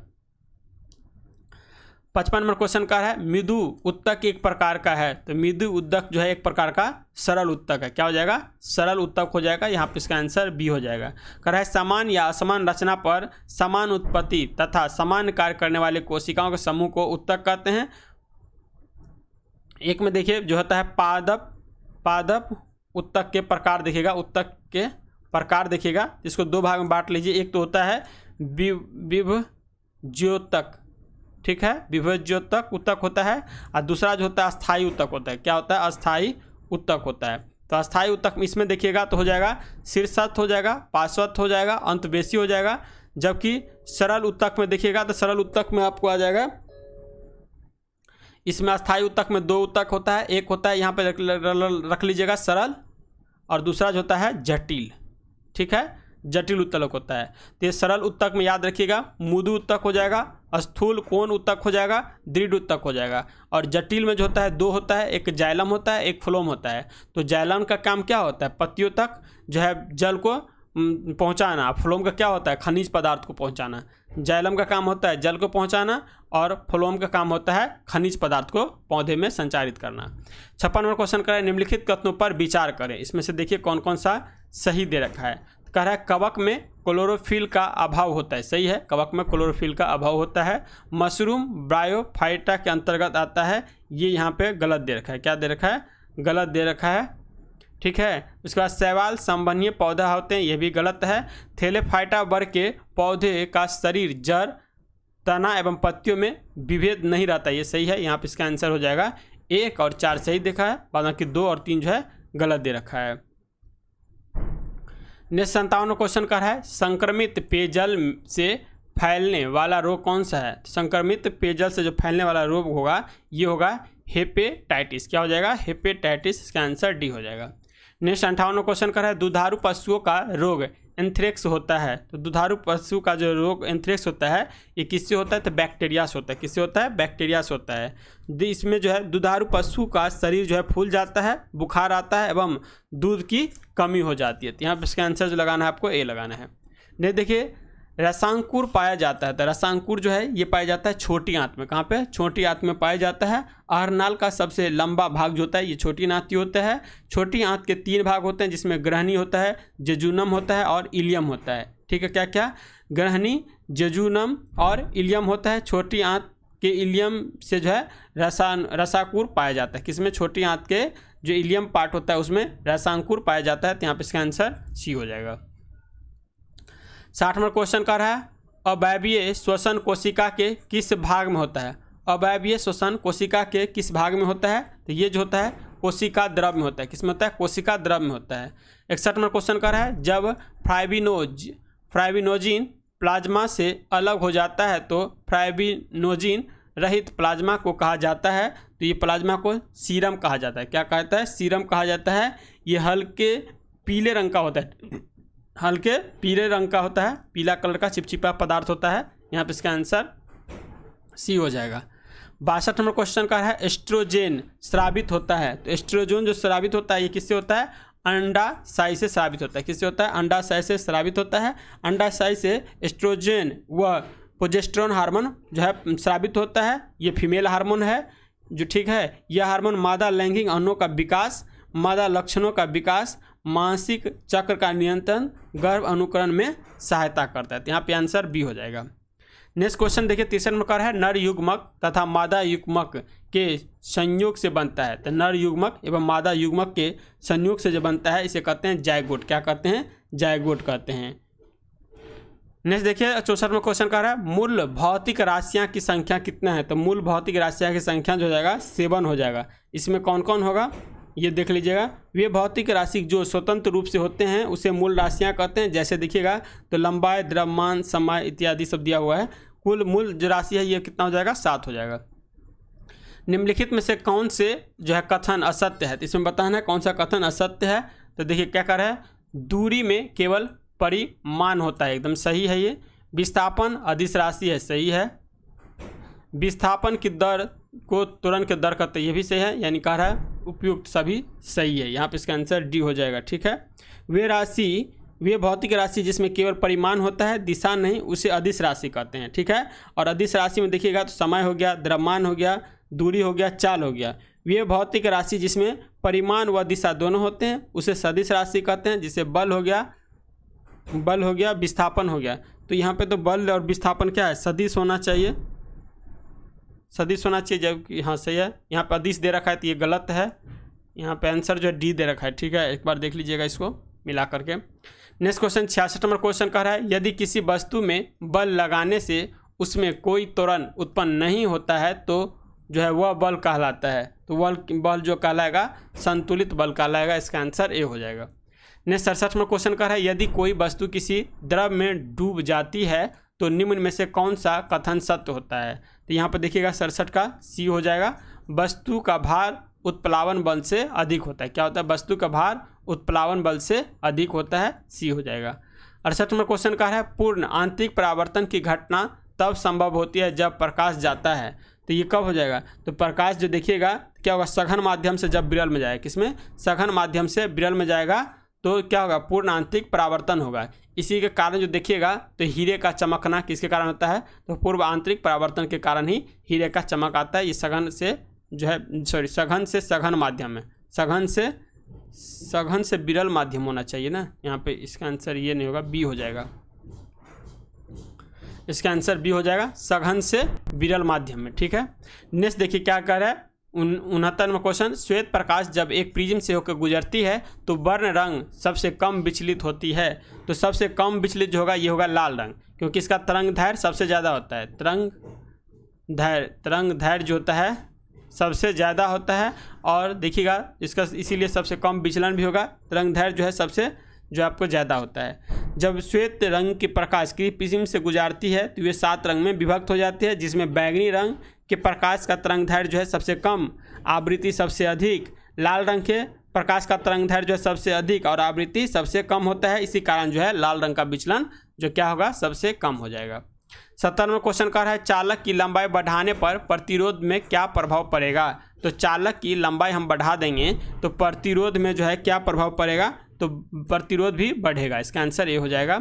55 नंबर क्वेश्चन का है मृदु उत्तक एक प्रकार का है। तो मृदु उत्तक जो है एक प्रकार का सरल उत्तक है। क्या हो जाएगा? सरल उत्तक हो जाएगा। यहाँ पे इसका आंसर बी हो जाएगा। कह रहा है समान या असमान रचना पर समान उत्पत्ति तथा समान कार्य करने वाले कोशिकाओं के समूह को उत्तक कहते हैं। एक में देखिए जो होता है पादप उत्तक के प्रकार देखिएगा। उत्तक के प्रकार देखिएगा, इसको 2 भाग में बांट लीजिए। एक तो होता है विभज्योतक। ठीक है, विभज्योतक उत्तक होता है। और दूसरा जो होता है अस्थायी उत्तक होता है। क्या होता है? अस्थायी उत्तक होता है। तो अस्थायी उत्तक इसमें देखिएगा तो हो जाएगा शीर्षस्थ हो जाएगा, पार्श्वस्थ हो जाएगा, अंतवेशी हो जाएगा। जबकि सरल उत्तक में देखिएगा तो सरल उत्तक में आपको आ जाएगा, इसमें अस्थायी उत्तक में 2 उत्तक होता है। एक होता है यहाँ पे रख लीजिएगा सरल, और दूसरा जो होता है जटिल। ठीक है, जटिल उत्तक होता है। तो ये सरल उत्तक में याद रखिएगा मृदु उत्तक हो जाएगा, स्थूल कोण उत्तक हो जाएगा, दृढ़ उत्तक हो जाएगा। और जटिल में जो होता है दो होता है, एक जाइलम होता है, एक फ्लोम होता है। तो जाइलम का काम क्या होता है, पत्तियों तक जो है जल को पहुंचाना। फ्लोम का क्या होता है, खनिज पदार्थ को पहुंचाना। जाइलम का काम होता है जल को पहुंचाना और फ्लोम का काम होता है खनिज पदार्थ को पौधे में संचारित करना। 56 नंबर क्वेश्चन करें, निम्नलिखित कथनों पर विचार करें। इसमें से देखिए कौन कौन सा सही दे रखा है। कह रहा है कवक में क्लोरोफिल का अभाव होता है, सही है, कवक में क्लोरोफिल का अभाव होता है। मशरूम ब्रायोफाइटा के अंतर्गत आता है, ये यहाँ पे गलत दे रखा है। क्या दे रखा है, गलत दे रखा है, ठीक है। उसके बाद शैवाल संवहनीय पौधा होते हैं, यह भी गलत है। थैलेफाइटा वर्ग के पौधे का शरीर जड़, तना एवं पत्तियों में विभेद नहीं रहता, ये सही है। यहाँ पे इसका आंसर हो जाएगा 1 और 4 सही देखा है, बाकी 2 और 3 जो है गलत दे रखा है। नेक्स्ट 57 क्वेश्चन का है, संक्रमित पेयजल से फैलने वाला रोग कौन सा है। संक्रमित पेयजल से जो फैलने वाला रोग होगा ये होगा हेपेटाइटिस। क्या हो जाएगा, हेपेटाइटिस। इसका आंसर डी हो जाएगा। नेक्स्ट 58 क्वेश्चन का है, दुधारू पशुओं का रोग एंथ्रेक्स होता है। तो दुधारू पशु का जो रोग एंथ्रेक्स होता है ये किससे होता है, तो बैक्टीरिया से होता है। किससे होता है, बैक्टीरिया से होता है। इसमें जो है दुधारू पशु का शरीर जो है फूल जाता है, बुखार आता है एवं दूध की कमी हो जाती है। तो यहाँ पर इसका आंसर जो लगाना है आपको ए लगाना है। नहीं देखिए रसांकुर पाया जाता है, तो रसांकुर जो है ये पाया जाता है छोटी आंत में। कहाँ पे, छोटी आंत में पाया जाता है। आहरनाल का सबसे लंबा भाग जो होता है ये छोटी आंत होता है। छोटी आंत के 3 भाग होते हैं जिसमें ग्रहणी होता है, जेजुनम होता है और इलियम होता है, ठीक है। क्या क्या, ग्रहणी, जेजुनम और इलियम होता है। छोटी आंत के इलियम से जो है रसांकुर पाया जाता है। किसमें, छोटी आंत के जो इलियम पार्ट होता है उसमें रसांकुर पाया जाता है। तो यहाँ पे इसका आंसर सी हो जाएगा। 60 नंबर क्वेश्चन कर रहा है, अवायवीय श्वसन कोशिका के किस भाग में होता है। अवायवीय श्वसन कोशिका के किस भाग में होता है, तो ये जो होता है कोशिका द्रव में होता है। किस में होता है, कोशिका द्रव में होता है। 61 नंबर क्वेश्चन कर रहा है, जब फाइब्रिनोजिन प्लाज्मा से अलग हो जाता है तो फाइब्रिनोजिन रहित प्लाज्मा को कहा जाता है। तो ये प्लाज्मा को सीरम कहा जाता है। क्या कहता है, सीरम कहा जाता है। ये हल्के पीले रंग का होता है, हल्के पीले रंग का होता है, पीला कलर का चिपचिपा पदार्थ होता है। यहाँ पे इसका आंसर सी हो जाएगा। 62 नंबर क्वेश्चन का है, एस्ट्रोजेन स्रावित होता है। तो एस्ट्रोजन जो स्रावित होता है ये किससे होता है, अंडाशय से स्रावित होता है। किससे होता है, अंडाशय से स्रावित होता है। अंडाशय से एस्ट्रोजेन व प्रोजेस्टेरोन हार्मोन जो है स्रावित होता है। ये फीमेल हार्मोन है जो, ठीक है। यह हार्मोन मादा लैंगिक अंगों का विकास, मादा लक्षणों का विकास, मानसिक चक्र का नियंत्रण, गर्भ अनुकरण में सहायता करता है। तो यहाँ पे आंसर बी हो जाएगा। नेक्स्ट क्वेश्चन देखिए 30 नंबर का है, नर युग्मक तथा मादा युग्मक के संयोग से बनता है। तो नर युग्मक एवं मादा युग्मक के संयोग से जो बनता है इसे कहते हैं जायगोट। क्या कहते हैं, जायगोट कहते हैं। नेक्स्ट देखिए 64 में क्वेश्चन का है, मूल भौतिक राशियां की संख्या कितना है। तो मूल भौतिक राशियां की संख्या जो हो जाएगा 7 हो जाएगा। इसमें कौन कौन होगा ये देख लीजिएगा। वे भौतिक राशि जो स्वतंत्र रूप से होते हैं उसे मूल राशियां कहते हैं। जैसे देखिएगा तो लंबाई, द्रव्यमान, समय इत्यादि सब दिया हुआ है। कुल मूल जो राशि है ये कितना हो जाएगा, 7 हो जाएगा। निम्नलिखित में से कौन से जो है कथन असत्य है, तो इसमें बताना है कौन सा कथन असत्य है। तो देखिए क्या कर रहा है, दूरी में केवल परिमाण होता है, एकदम सही है ये। विस्थापन अदिश राशि है, सही है। विस्थापन की दर को त्वरण के दर कहते हैं, ये भी सही है। यानी कह रहा है उपयुक्त सभी सही है। यहाँ पे इसका आंसर डी हो जाएगा, ठीक है। वे भौतिक राशि जिसमें केवल परिमाण होता है, दिशा नहीं, उसे अदिश राशि कहते हैं, ठीक है। और अदिश राशि में देखिएगा तो समय हो गया, द्रव्यमान हो गया, दूरी हो गया, चाल हो गया। वे भौतिक राशि जिसमें परिमाण व दिशा दोनों होते हैं उसे सदिश राशि कहते हैं। जिसे बल हो गया, विस्थापन हो गया। तो यहाँ पे तो बल और विस्थापन क्या है, सदिश होना चाहिए, सदिश होना चाहिए, जबकि हाँ सही है। यहाँ पे अदिश दे रखा है तो ये गलत है। यहाँ पे आंसर जो है डी दे रखा है, ठीक है। एक बार देख लीजिएगा इसको मिला करके। नेक्स्ट क्वेश्चन 66 नंबर क्वेश्चन कह रहा है, यदि किसी वस्तु में बल लगाने से उसमें कोई त्वरण उत्पन्न नहीं होता है तो जो है वह बल कहलाता है। तो बल जो कहलाएगा संतुलित बल कहलाएगा। इसका आंसर ए हो जाएगा। नेक्स्ट 67 नंबर क्वेश्चन कह रहा है, यदि कोई वस्तु किसी द्रव में डूब जाती है तो निम्न में से कौन सा कथन सत्य होता है। तो यहाँ पर देखिएगा 67 का सी हो जाएगा। वस्तु का भार उत्प्लावन बल से अधिक होता है। क्या होता है, वस्तु का भार उत्प्लावन बल से अधिक होता है, सी हो जाएगा। 68वां क्वेश्चन का है पूर्ण आंतरिक परावर्तन की घटना तब संभव होती है जब प्रकाश जाता है। तो ये कब हो जाएगा? तो प्रकाश जो देखिएगा क्या होगा, सघन माध्यम से जब विरल में जाएगा, किसमें? सघन माध्यम से विरल में जाएगा तो क्या होगा? पूर्ण आंतरिक परावर्तन होगा। इसी के कारण जो देखिएगा तो हीरे का चमकना किसके कारण होता है? तो पूर्व आंतरिक परावर्तन के कारण ही हीरे का चमक आता है। ये सघन से जो है सघन से सघन माध्यम में, सघन से विरल माध्यम होना चाहिए ना। यहाँ पे इसका आंसर ये नहीं होगा, बी हो जाएगा। इसका आंसर बी हो जाएगा, सघन से विरल माध्यम में। ठीक है, नेक्स्ट देखिए क्या कर रहा है 69वां क्वेश्चन, श्वेत प्रकाश जब एक प्रिज्म से होकर गुजरती है तो वर्ण रंग सबसे कम विचलित होती है। तो सबसे कम विचलित जो होगा ये होगा लाल रंग, क्योंकि इसका तरंग दैर्घ्य सबसे ज़्यादा होता है। तरंग दैर्घ्य जो होता है सबसे ज़्यादा होता है, और देखिएगा इसका इसीलिए सबसे कम विचलन भी होगा। तरंग दैर्घ्य जो है सबसे जो आपको ज़्यादा होता है। जब श्वेत रंग की प्रकाश की प्रिज्म से गुजारती है तो ये 7 रंग में विभक्त हो जाती है, जिसमें बैगनी रंग के प्रकाश का तरंग दैर्घ्य जो है सबसे कम, आवृत्ति सबसे अधिक, लाल रंग के प्रकाश का तरंग दैर्घ्य जो है सबसे अधिक और आवृत्ति सबसे कम होता है। इसी कारण जो है लाल रंग का विचलन जो क्या होगा, सबसे कम हो जाएगा। 70वां क्वेश्चन का है चालक की लंबाई बढ़ाने पर प्रतिरोध में क्या प्रभाव पड़ेगा। तो चालक की लंबाई हम बढ़ा देंगे तो प्रतिरोध में जो है क्या प्रभाव पड़ेगा, तो प्रतिरोध भी बढ़ेगा। इसका आंसर ये हो जाएगा।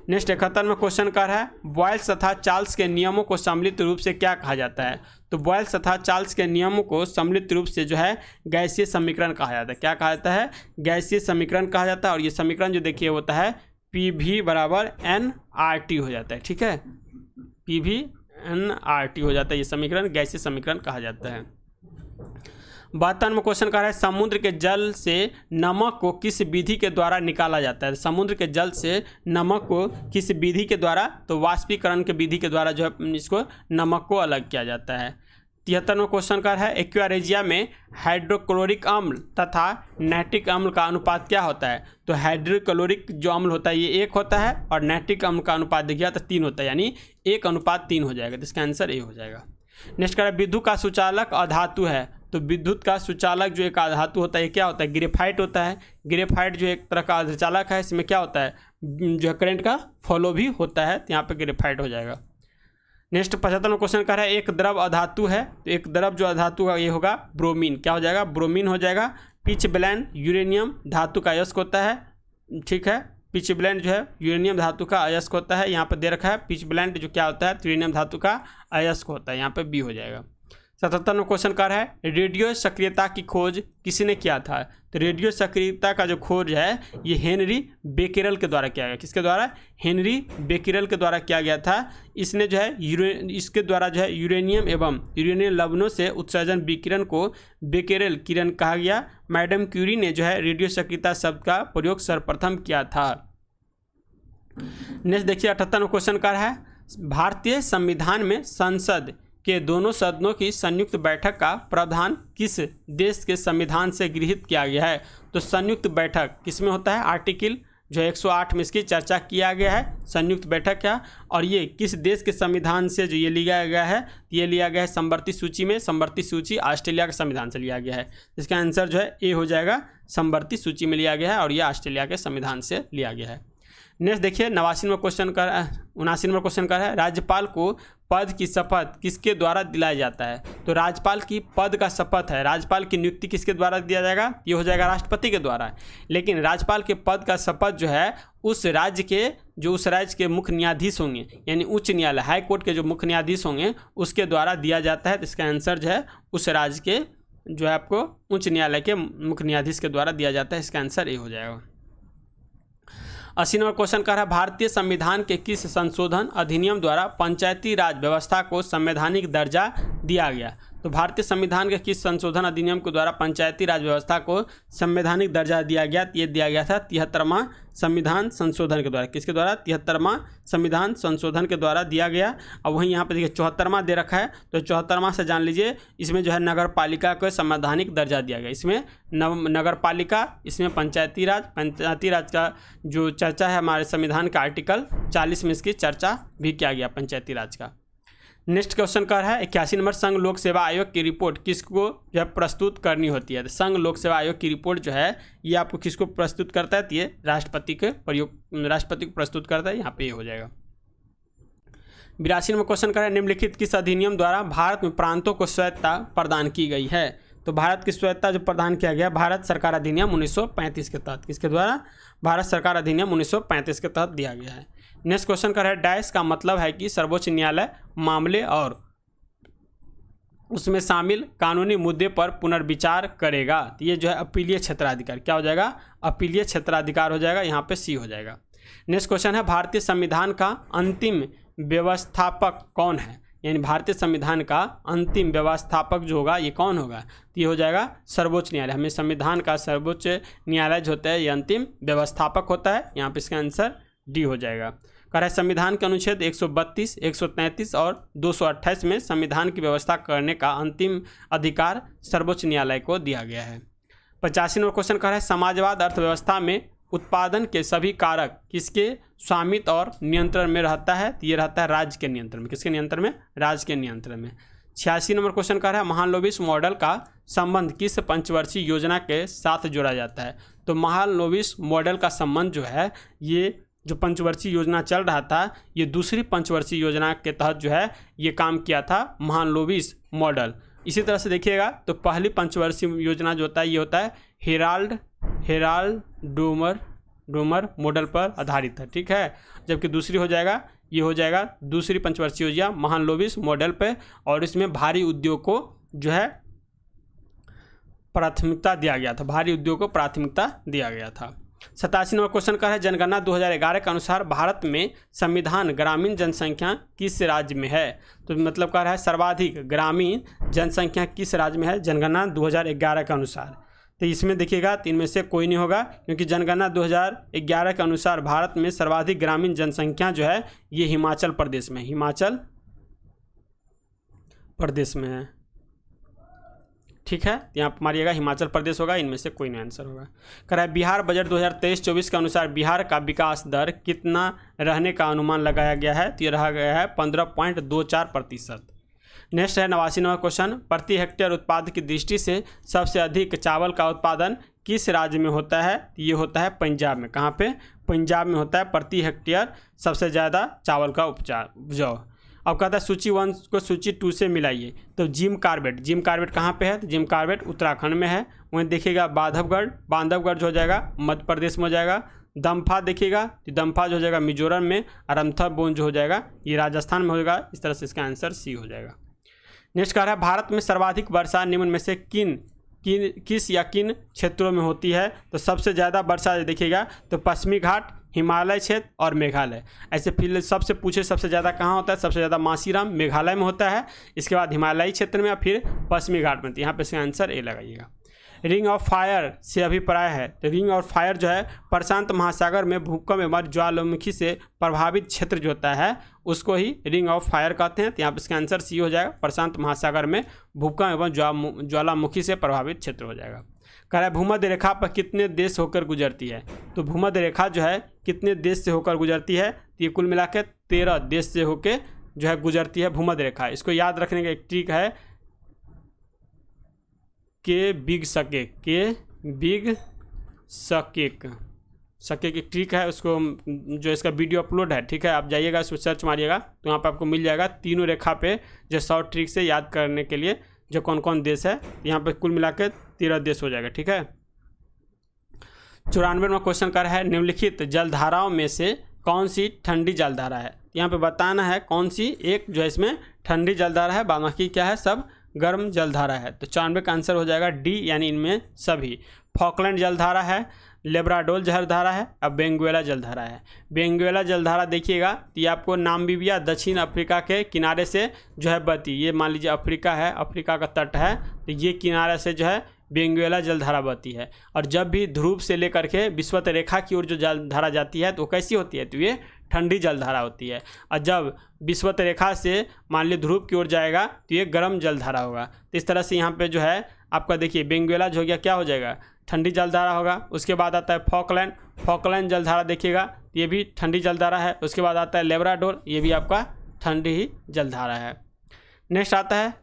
नेक्स्ट 71वां क्वेश्चन का है बॉयल्स तथा चार्ल्स के नियमों को सम्मिलित रूप से क्या कहा जाता है। तो बॉयल्स तथा चार्ल्स के नियमों को सम्मिलित रूप से जो है गैसीय समीकरण कहा जाता है। क्या कहा जाता है? गैसीय समीकरण कहा जाता है। और ये समीकरण जो देखिए होता है PV बराबर nRT हो जाता है। ठीक है, PV nRT हो जाता है। ये समीकरण गैसीय समीकरण कहा जाता है। 72वां क्वेश्चन का है समुद्र के जल से नमक को किस विधि के द्वारा निकाला जाता है। समुद्र के जल से नमक को किस विधि के द्वारा, तो वाष्पीकरण के विधि के द्वारा जो है इसको नमक को अलग किया जाता है। 73वां क्वेश्चन का है एक्वारेजिया में हाइड्रोक्लोरिक अम्ल तथा नाइट्रिक अम्ल का अनुपात क्या होता है। तो हाइड्रोक्लोरिक जो अम्ल होता है ये 1 होता है और नाइट्रिक अम्ल का अनुपात देखिए तो 3 होता है, यानी 1:3 हो जाएगा। तो इसका आंसर ए हो जाएगा। नेक्स्ट का विद्युत का सुचालक अधातु है। तो विद्युत का सुचालक जो एक अधातु होता है ये क्या होता है? ग्रेफाइट होता है। ग्रेफाइट जो एक तरह का अर्धचालक है, इसमें क्या होता है जो करंट का फॉलो भी होता है, तो यहाँ पे ग्रेफाइट हो जाएगा। नेक्स्ट 75वां क्वेश्चन का है एक द्रव अधातु है। तो एक द्रव जो अधातु का ये होगा ब्रोमीन। क्या हो जाएगा? ब्रोमीन हो जाएगा। पिच ब्लेंड यूरेनियम धातु का अयस्क होता है। ठीक है, पिच ब्लेंड जो है यूरेनियम धातु का अयस्क होता है। यहाँ पर दे रखा है पिच ब्लेंड जो क्या होता है यूरेनियम धातु का अयस्क होता है। यहाँ पे बी हो जाएगा। 77वां क्वेश्चन का है रेडियो सक्रियता की खोज किसने किया था। तो रेडियो सक्रियता का जो खोज है ये हेनरी बेकेरेल के द्वारा किया गया। किसके द्वारा? हेनरी बेकेरेल के द्वारा किया गया था। इसने जो है इसके द्वारा जो है यूरेनियम एवं यूरेनियम लवणों से उत्सर्जन विकिरण को बेकेरेल किरण कहा गया। मैडम क्यूरी ने जो है रेडियो सक्रियता शब्द का प्रयोग सर्वप्रथम किया था। नेक्स्ट देखिए 78वां क्वेश्चन का है भारतीय संविधान में संसद के दोनों सदनों की संयुक्त बैठक का प्रावधान किस देश के संविधान से गृहीत किया गया है। तो संयुक्त बैठक किसमें होता है? आर्टिकल जो 108 में इसकी चर्चा किया गया है संयुक्त बैठक का। और ये किस देश के संविधान से जो ये लिया गया है, ये लिया गया है समवर्ती सूची में। समवर्ती सूची ऑस्ट्रेलिया के संविधान से लिया गया है। इसका आंसर जो है ए हो जाएगा, समवर्ती सूची में लिया गया है और ये ऑस्ट्रेलिया के संविधान से लिया गया है। नेक्स्ट देखिए 79वां क्वेश्चन का 79वां क्वेश्चन का है राज्यपाल को पद की शपथ किसके द्वारा दिलाया जाता है। तो राज्यपाल की पद का शपथ है, राज्यपाल की नियुक्ति किसके द्वारा दिया जाएगा? ये हो जाएगा राष्ट्रपति के द्वारा। लेकिन राज्यपाल के पद का शपथ जो है उस राज्य के मुख्य न्यायाधीश होंगे, यानी उच्च न्यायालय हाई कोर्ट के जो मुख्य न्यायाधीश होंगे उसके द्वारा दिया जाता है। तो इसका आंसर जो है उस राज्य के जो है आपको उच्च न्यायालय के मुख्य न्यायाधीश के द्वारा दिया जाता है। इसका आंसर ए हो जाएगा। 80वां क्वेश्चन का है भारतीय संविधान के किस संशोधन अधिनियम द्वारा पंचायती राज व्यवस्था को संवैधानिक दर्जा दिया गया। तो भारतीय संविधान के किस संशोधन अधिनियम के द्वारा पंचायती राज व्यवस्था को संवैधानिक दर्जा दिया गया? ये दिया गया था 73वां संविधान संशोधन के द्वारा। किसके द्वारा? 73वां संविधान संशोधन के द्वारा दिया गया। और वहीं यहाँ पे देखिए 74वां दे रखा है, तो 74वां से जान लीजिए इसमें जो है नगर पालिका को संवैधानिक दर्जा दिया गया। इसमें नगर पालिका, इसमें पंचायती राज का जो चर्चा है हमारे संविधान का आर्टिकल 40 में इसकी चर्चा भी किया गया पंचायती राज का। नेक्स्ट क्वेश्चन कर है 81 नंबर, संघ लोक सेवा आयोग की रिपोर्ट किसको जो है प्रस्तुत करनी होती है। तो संघ लोक सेवा आयोग की रिपोर्ट जो है ये आपको किसको प्रस्तुत करता है, तो ये राष्ट्रपति को प्रस्तुत करता है, यहाँ पे ये हो जाएगा। 82 नंबर क्वेश्चन कर है निम्नलिखित किस अधिनियम द्वारा भारत में प्रांतों को स्वायत्तता प्रदान की गई है। तो भारत की स्वायत्तता जो प्रदान किया गया भारत सरकार अधिनियम 1935 के तहत, किसके द्वारा, भारत सरकार अधिनियम 1935 के तहत दिया गया है। नेक्स्ट क्वेश्चन कर है डैश का मतलब है कि सर्वोच्च न्यायालय मामले और उसमें शामिल कानूनी मुद्दे पर पुनर्विचार करेगा। तो ये जो है अपीलीय क्षेत्राधिकार, क्या हो जाएगा, अपीलीय क्षेत्राधिकार हो जाएगा, यहाँ पे सी हो जाएगा। नेक्स्ट क्वेश्चन है भारतीय संविधान का अंतिम व्यवस्थापक कौन है, यानी भारतीय संविधान का अंतिम व्यवस्थापक जो होगा ये कौन होगा, तो ये हो जाएगा सर्वोच्च न्यायालय। हमें संविधान का सर्वोच्च न्यायालय जो होता है ये अंतिम व्यवस्थापक होता है, यहाँ पे इसका आंसर डी हो जाएगा। कह रहा है संविधान के अनुच्छेद 132, 133 और 228 में संविधान की व्यवस्था करने का अंतिम अधिकार सर्वोच्च न्यायालय को दिया गया है। 85 नंबर क्वेश्चन कह रहा है समाजवाद अर्थव्यवस्था में उत्पादन के सभी कारक किसके स्वामित्व और नियंत्रण में रहता है, तो ये रहता है राज्य के नियंत्रण में। किसके नियंत्रण में, राज्य के नियंत्रण में। 86 नंबर क्वेश्चन कह रहा है महालनोबिस मॉडल का संबंध किस पंचवर्षीय योजना के साथ जोड़ा जाता है। तो महालनोबिस मॉडल का संबंध जो है ये जो पंचवर्षीय योजना चल रहा था ये दूसरी पंचवर्षीय योजना के तहत जो है ये काम किया था महालनोबिस मॉडल। इसी तरह से देखिएगा तो पहली पंचवर्षीय योजना जो होता है ये होता है हेराल्ड डोमर मॉडल पर आधारित है, ठीक है। जबकि दूसरी हो जाएगा ये हो जाएगा दूसरी पंचवर्षीय योजना महालनोबिस मॉडल पे, और इसमें भारी उद्योग को जो है प्राथमिकता दिया गया था, भारी उद्योग को प्राथमिकता दिया गया था। 87 नंबर क्वेश्चन का है जनगणना 2011 के अनुसार भारत में संविधान ग्रामीण जनसंख्या किस राज्य में है। तो मतलब कह रहा है सर्वाधिक ग्रामीण जनसंख्या किस राज्य में है जनगणना 2011 के अनुसार। तो इसमें देखिएगा तो इनमें से कोई नहीं होगा, क्योंकि जनगणना 2011 के अनुसार भारत में सर्वाधिक ग्रामीण जनसंख्या जो है ये हिमाचल प्रदेश में, हिमाचल प्रदेश में है, ठीक है। यहाँ पर मारिएगा हिमाचल प्रदेश होगा, इनमें से कोई नहीं आंसर होगा। कह रहा है बिहार बजट 2023-24 के अनुसार बिहार का विकास दर कितना रहने का अनुमान लगाया गया है, तो ये रहा गया है 15.24%। नेक्स्ट है 89 नंबर क्वेश्चन प्रति हेक्टेयर उत्पादन की दृष्टि से सबसे अधिक चावल का उत्पादन किस राज्य में होता है, तो ये होता है पंजाब में। कहाँ पे, पंजाब में होता है प्रति हेक्टेयर सबसे ज़्यादा चावल का उपजाऊ। अब कहता है सूची 1 को सूची 2 से मिलाइए। तो जिम कार्बेट कहाँ पे है, तो जिम कार्बेट उत्तराखंड में है। वहीं देखिएगा बांधवगढ़ जो हो जाएगा मध्य प्रदेश में हो जाएगा। दम्फा देखिएगा तो दम्फा जो हो जाएगा मिजोरम में, और अमथाबोन जो हो जाएगा ये राजस्थान में होगा। इस तरह से इसका आंसर सी हो जाएगा। नेक्स्ट कह रहा है भारत में सर्वाधिक वर्षा निम्न में से किन क्षेत्रों में होती है। तो सबसे ज़्यादा वर्षा देखिएगा तो पश्चिमी घाट, हिमालय क्षेत्र और मेघालय। ऐसे फिर सबसे पूछे सबसे ज़्यादा कहाँ होता है, सबसे ज़्यादा मासीराम मेघालय में होता है, इसके बाद हिमालयी क्षेत्र में, फिर पश्चिमी घाट में। तो यहाँ पे इसका आंसर ए लगाइएगा। रिंग ऑफ फायर से अभिप्राय है, तो रिंग ऑफ फायर जो है प्रशांत महासागर में भूकंप एवं ज्वालामुखी से प्रभावित क्षेत्र जो होता है उसको ही रिंग ऑफ फायर कहते हैं। तो यहाँ पे इसका आंसर सी हो जाएगा, प्रशांत महासागर में भूकंप एवं ज्वालामुखी से प्रभावित क्षेत्र हो जाएगा। कह रहा है भूमध्य रेखा पर कितने देश होकर गुजरती है। तो भूमध्य रेखा जो है कितने देश से होकर गुजरती है, तो ये कुल मिला के 13 देश से होकर जो है गुजरती है भूमध्य रेखा। इसको याद रखने का एक ट्रिक है के बिग सकेक एक ट्रिक है, उसको जो इसका वीडियो अपलोड है, ठीक है, आप जाइएगा उसको सर्च मारिएगा तो वहाँ पर आपको मिल जाएगा तीनों रेखा पे जो शॉर्ट ट्रिक से याद करने के लिए जो कौन कौन देश है। यहाँ पे कुल मिला के 13 देश हो जाएगा, ठीक है। 94 में क्वेश्चन कर है निम्नलिखित जलधाराओं में से कौन सी ठंडी जलधारा है। यहाँ पे बताना है कौन सी एक जो है इसमें ठंडी जलधारा है, बाकी क्या है सब गर्म जलधारा है। तो 94 का आंसर हो जाएगा डी, यानी इनमें सभी। फॉकलैंड जलधारा है, लेब्राडोर जलधारा है, अब बेंगुएला जलधारा है। बेंगुएला जलधारा देखिएगा तो ये आपको नामीबिया दक्षिण अफ्रीका के किनारे से जो है बहती, ये मान लीजिए अफ्रीका है, अफ्रीका का तट है, तो ये किनारे से जो है बेंगुएला जलधारा बहती है। और जब भी ध्रुव से लेकर के विषुवत रेखा की ओर जो जलधारा जाती है तो वो कैसी होती है, तो ये ठंडी जलधारा होती है। और जब विषुवत रेखा से मान लीजिए ध्रुव की ओर जाएगा तो ये गर्म जलधारा होगा। तो इस तरह से यहाँ पे जो है आपका देखिए बेंगुएला जो हो गया क्या हो जाएगा, ठंडी जलधारा होगा। उसके बाद आता है फॉकलैंड जलधारा देखिएगा ये भी ठंडी जलधारा है। उसके बाद आता है लेब्राडोर, ये भी आपका ठंडी ही जलधारा है। नेक्स्ट आता है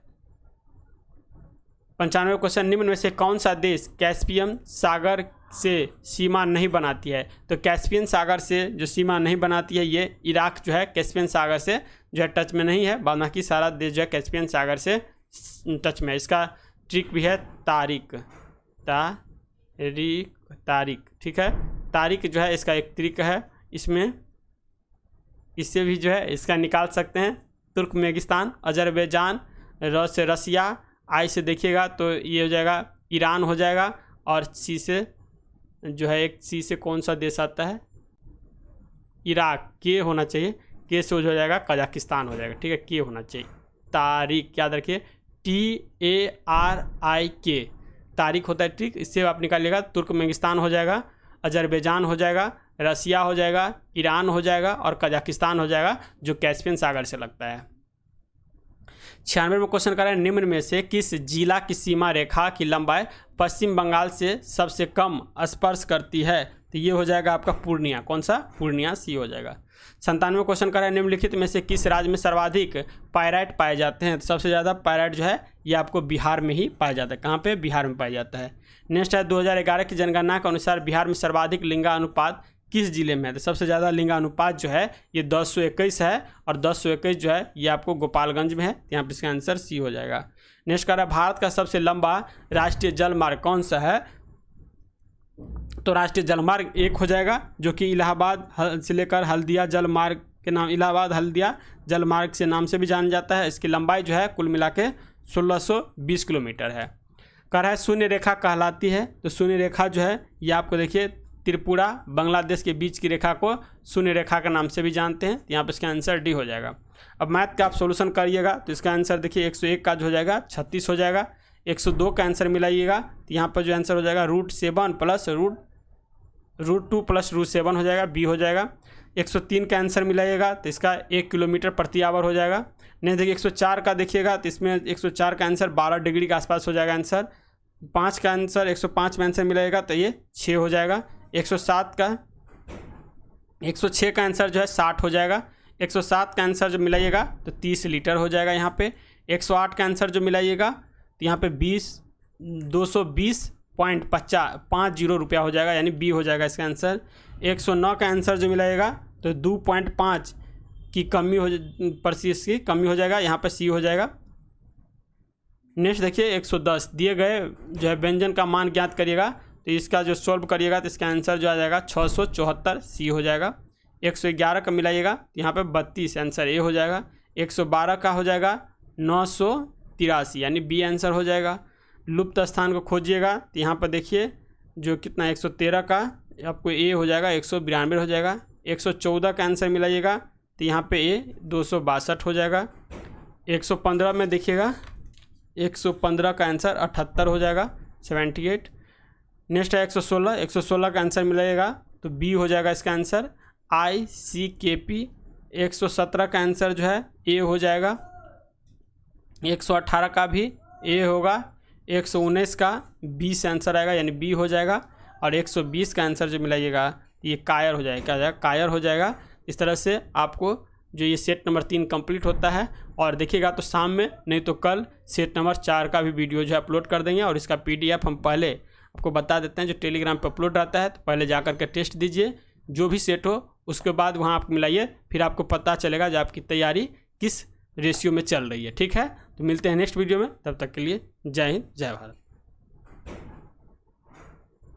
95 क्वेश्चन, निम्न में से कौन सा देश कैस्पियन सागर से सीमा नहीं बनाती है? तो कैस्पियन सागर से जो सीमा नहीं बनाती है ये इराक जो है कैस्पियन सागर से जो है टच में नहीं है, बाकी सारा देश जो है कैस्पियन सागर से टच में है। इसका ट्रिक भी है तारीख, ठीक है। तारीख जो है इसका एक ट्रिक है, इसमें इससे भी जो है इसका निकाल सकते हैं। तुर्कमेनिस्तान, अजरबैजान, र से रसिया, आई से देखिएगा तो ये हो जाएगा ईरान हो जाएगा, और सी से जो है एक सी से कौन सा देश आता है, इराक, के होना चाहिए, के से हो जाएगा कजाकिस्तान हो जाएगा, ठीक है, के होना चाहिए। तारीख याद रखिए, TARIK, तारीख होता है, ठीक। इससे आप निकालिएगा, तुर्कमेनिस्तान हो जाएगा, अजरबैजान हो जाएगा, रसिया हो जाएगा, ईरान हो जाएगा और कजाकिस्तान हो जाएगा जो कैस्पियन सागर से लगता है। 96 में क्वेश्चन कर रहे हैं, निम्न में से किस जिला की सीमा रेखा की लंबाई पश्चिम बंगाल से सबसे कम स्पर्श करती है? तो ये हो जाएगा आपका पूर्णिया, कौन सा, पूर्णिया, सी हो जाएगा। 97 क्वेश्चन कर रहे हैं, निम्नलिखित में से किस राज्य में सर्वाधिक पायराइट पाए जाते हैं? तो सबसे ज़्यादा पायराइट जो है ये आपको बिहार में ही पाया जाता है। कहाँ पे? बिहार में पाया जाता है। नेक्स्ट है 2011 की जनगणना के अनुसार बिहार में सर्वाधिक लिंगानुपात किस जिले में है? तो सबसे ज़्यादा लिंगानुपात जो है ये 1021 है, और 1021 जो है ये आपको गोपालगंज में है, यहाँ पर इसका आंसर सी हो जाएगा। नेक्स्ट कह रहा है, भारत का सबसे लंबा राष्ट्रीय जलमार्ग कौन सा है? तो राष्ट्रीय जलमार्ग 1 हो जाएगा, जो कि इलाहाबाद से लेकर हल्दिया जलमार्ग के नाम, इलाहाबाद हल्दिया जलमार्ग से नाम से भी जाना जाता है। इसकी लंबाई जो है कुल मिला के 1620 किलोमीटर है। कह रहा है शून्य रेखा कहलाती है, तो शून्य रेखा जो है ये आपको देखिए त्रिपुरा बांग्लादेश के बीच की रेखा को शून्य रेखा के नाम से भी जानते हैं। यहाँ पर इसका आंसर डी हो जाएगा। अब मैथ का आप सोल्यूशन करिएगा तो इसका आंसर देखिए 101 का जो हो जाएगा 36 हो जाएगा। 102 का आंसर मिलाइएगा तो यहाँ पर जो आंसर हो जाएगा √7 प्लस √2 प्लस √7 हो जाएगा, बी हो जाएगा। 103 का आंसर मिलाइएगा तो इसका 1 किलोमीटर प्रति आवर हो जाएगा। नहीं देखिए 104 का देखिएगा तो इसमें 104 का आंसर 12 डिग्री के आसपास हो जाएगा आंसर। 5 का आंसर 105 में आंसर मिलाइएगा तो ये 6 हो जाएगा। 106 का आंसर जो है 60 हो जाएगा। 107 का आंसर जो मिलाइएगा तो 30 लीटर हो जाएगा यहाँ पे। 108 का आंसर जो मिलाइएगा तो यहाँ पे 220.50 रुपया हो जाएगा, यानी बी हो जाएगा इसका आंसर। 109 का आंसर जो मिलाइएगा तो 2.5 की कमी हो % की कमी हो जाएगा, यहाँ पर सी हो जाएगा। नेक्स्ट देखिए 110 दिए गए जो है व्यंजन का मान ज्ञात करिएगा, तो इसका जो सॉल्व करिएगा तो इसका आंसर जो आ जाएगा 674, सी हो जाएगा। 111 का मिलाइएगा तो यहाँ पे 32 आंसर ए हो जाएगा। 112 का हो जाएगा 983, यानी बी आंसर हो जाएगा। लुप्त स्थान को खोजिएगा तो यहाँ पर देखिए जो कितना 113 का आपको ए हो जाएगा, 192 हो जाएगा। 114 का आंसर मिलाइएगा तो यहाँ पे ए 262 हो जाएगा। 115 में देखिएगा 115 का आंसर 78 हो जाएगा, 78। नेक्स्ट है 116 का आंसर मिलेगा तो बी हो जाएगा इसका आंसर, ICKP। 117 का आंसर जो है ए हो जाएगा। 118 का भी ए होगा। 119 का बी से आंसर आएगा, यानी बी हो जाएगा। और 120 का आंसर जो मिलाइएगा ये कायर हो जाएगा, क्या हो जाएगा, कायर हो जाएगा। इस तरह से आपको जो ये सेट नंबर 3 कंप्लीट होता है। और देखिएगा तो शाम में नहीं तो कल सेट नंबर 4 का भी वीडियो जो है अपलोड कर देंगे, और इसका PDF हम पहले आपको बता देते हैं जो टेलीग्राम पर अपलोड रहता है। तो पहले जा कर के टेस्ट दीजिए, जो भी सेट हो उसके बाद वहाँ आप मिलाइए, फिर आपको पता चलेगा जो आपकी तैयारी किस रेशियो में चल रही है। ठीक है, तो मिलते हैं नेक्स्ट वीडियो में, तब तक के लिए जय हिंद, जय भारत।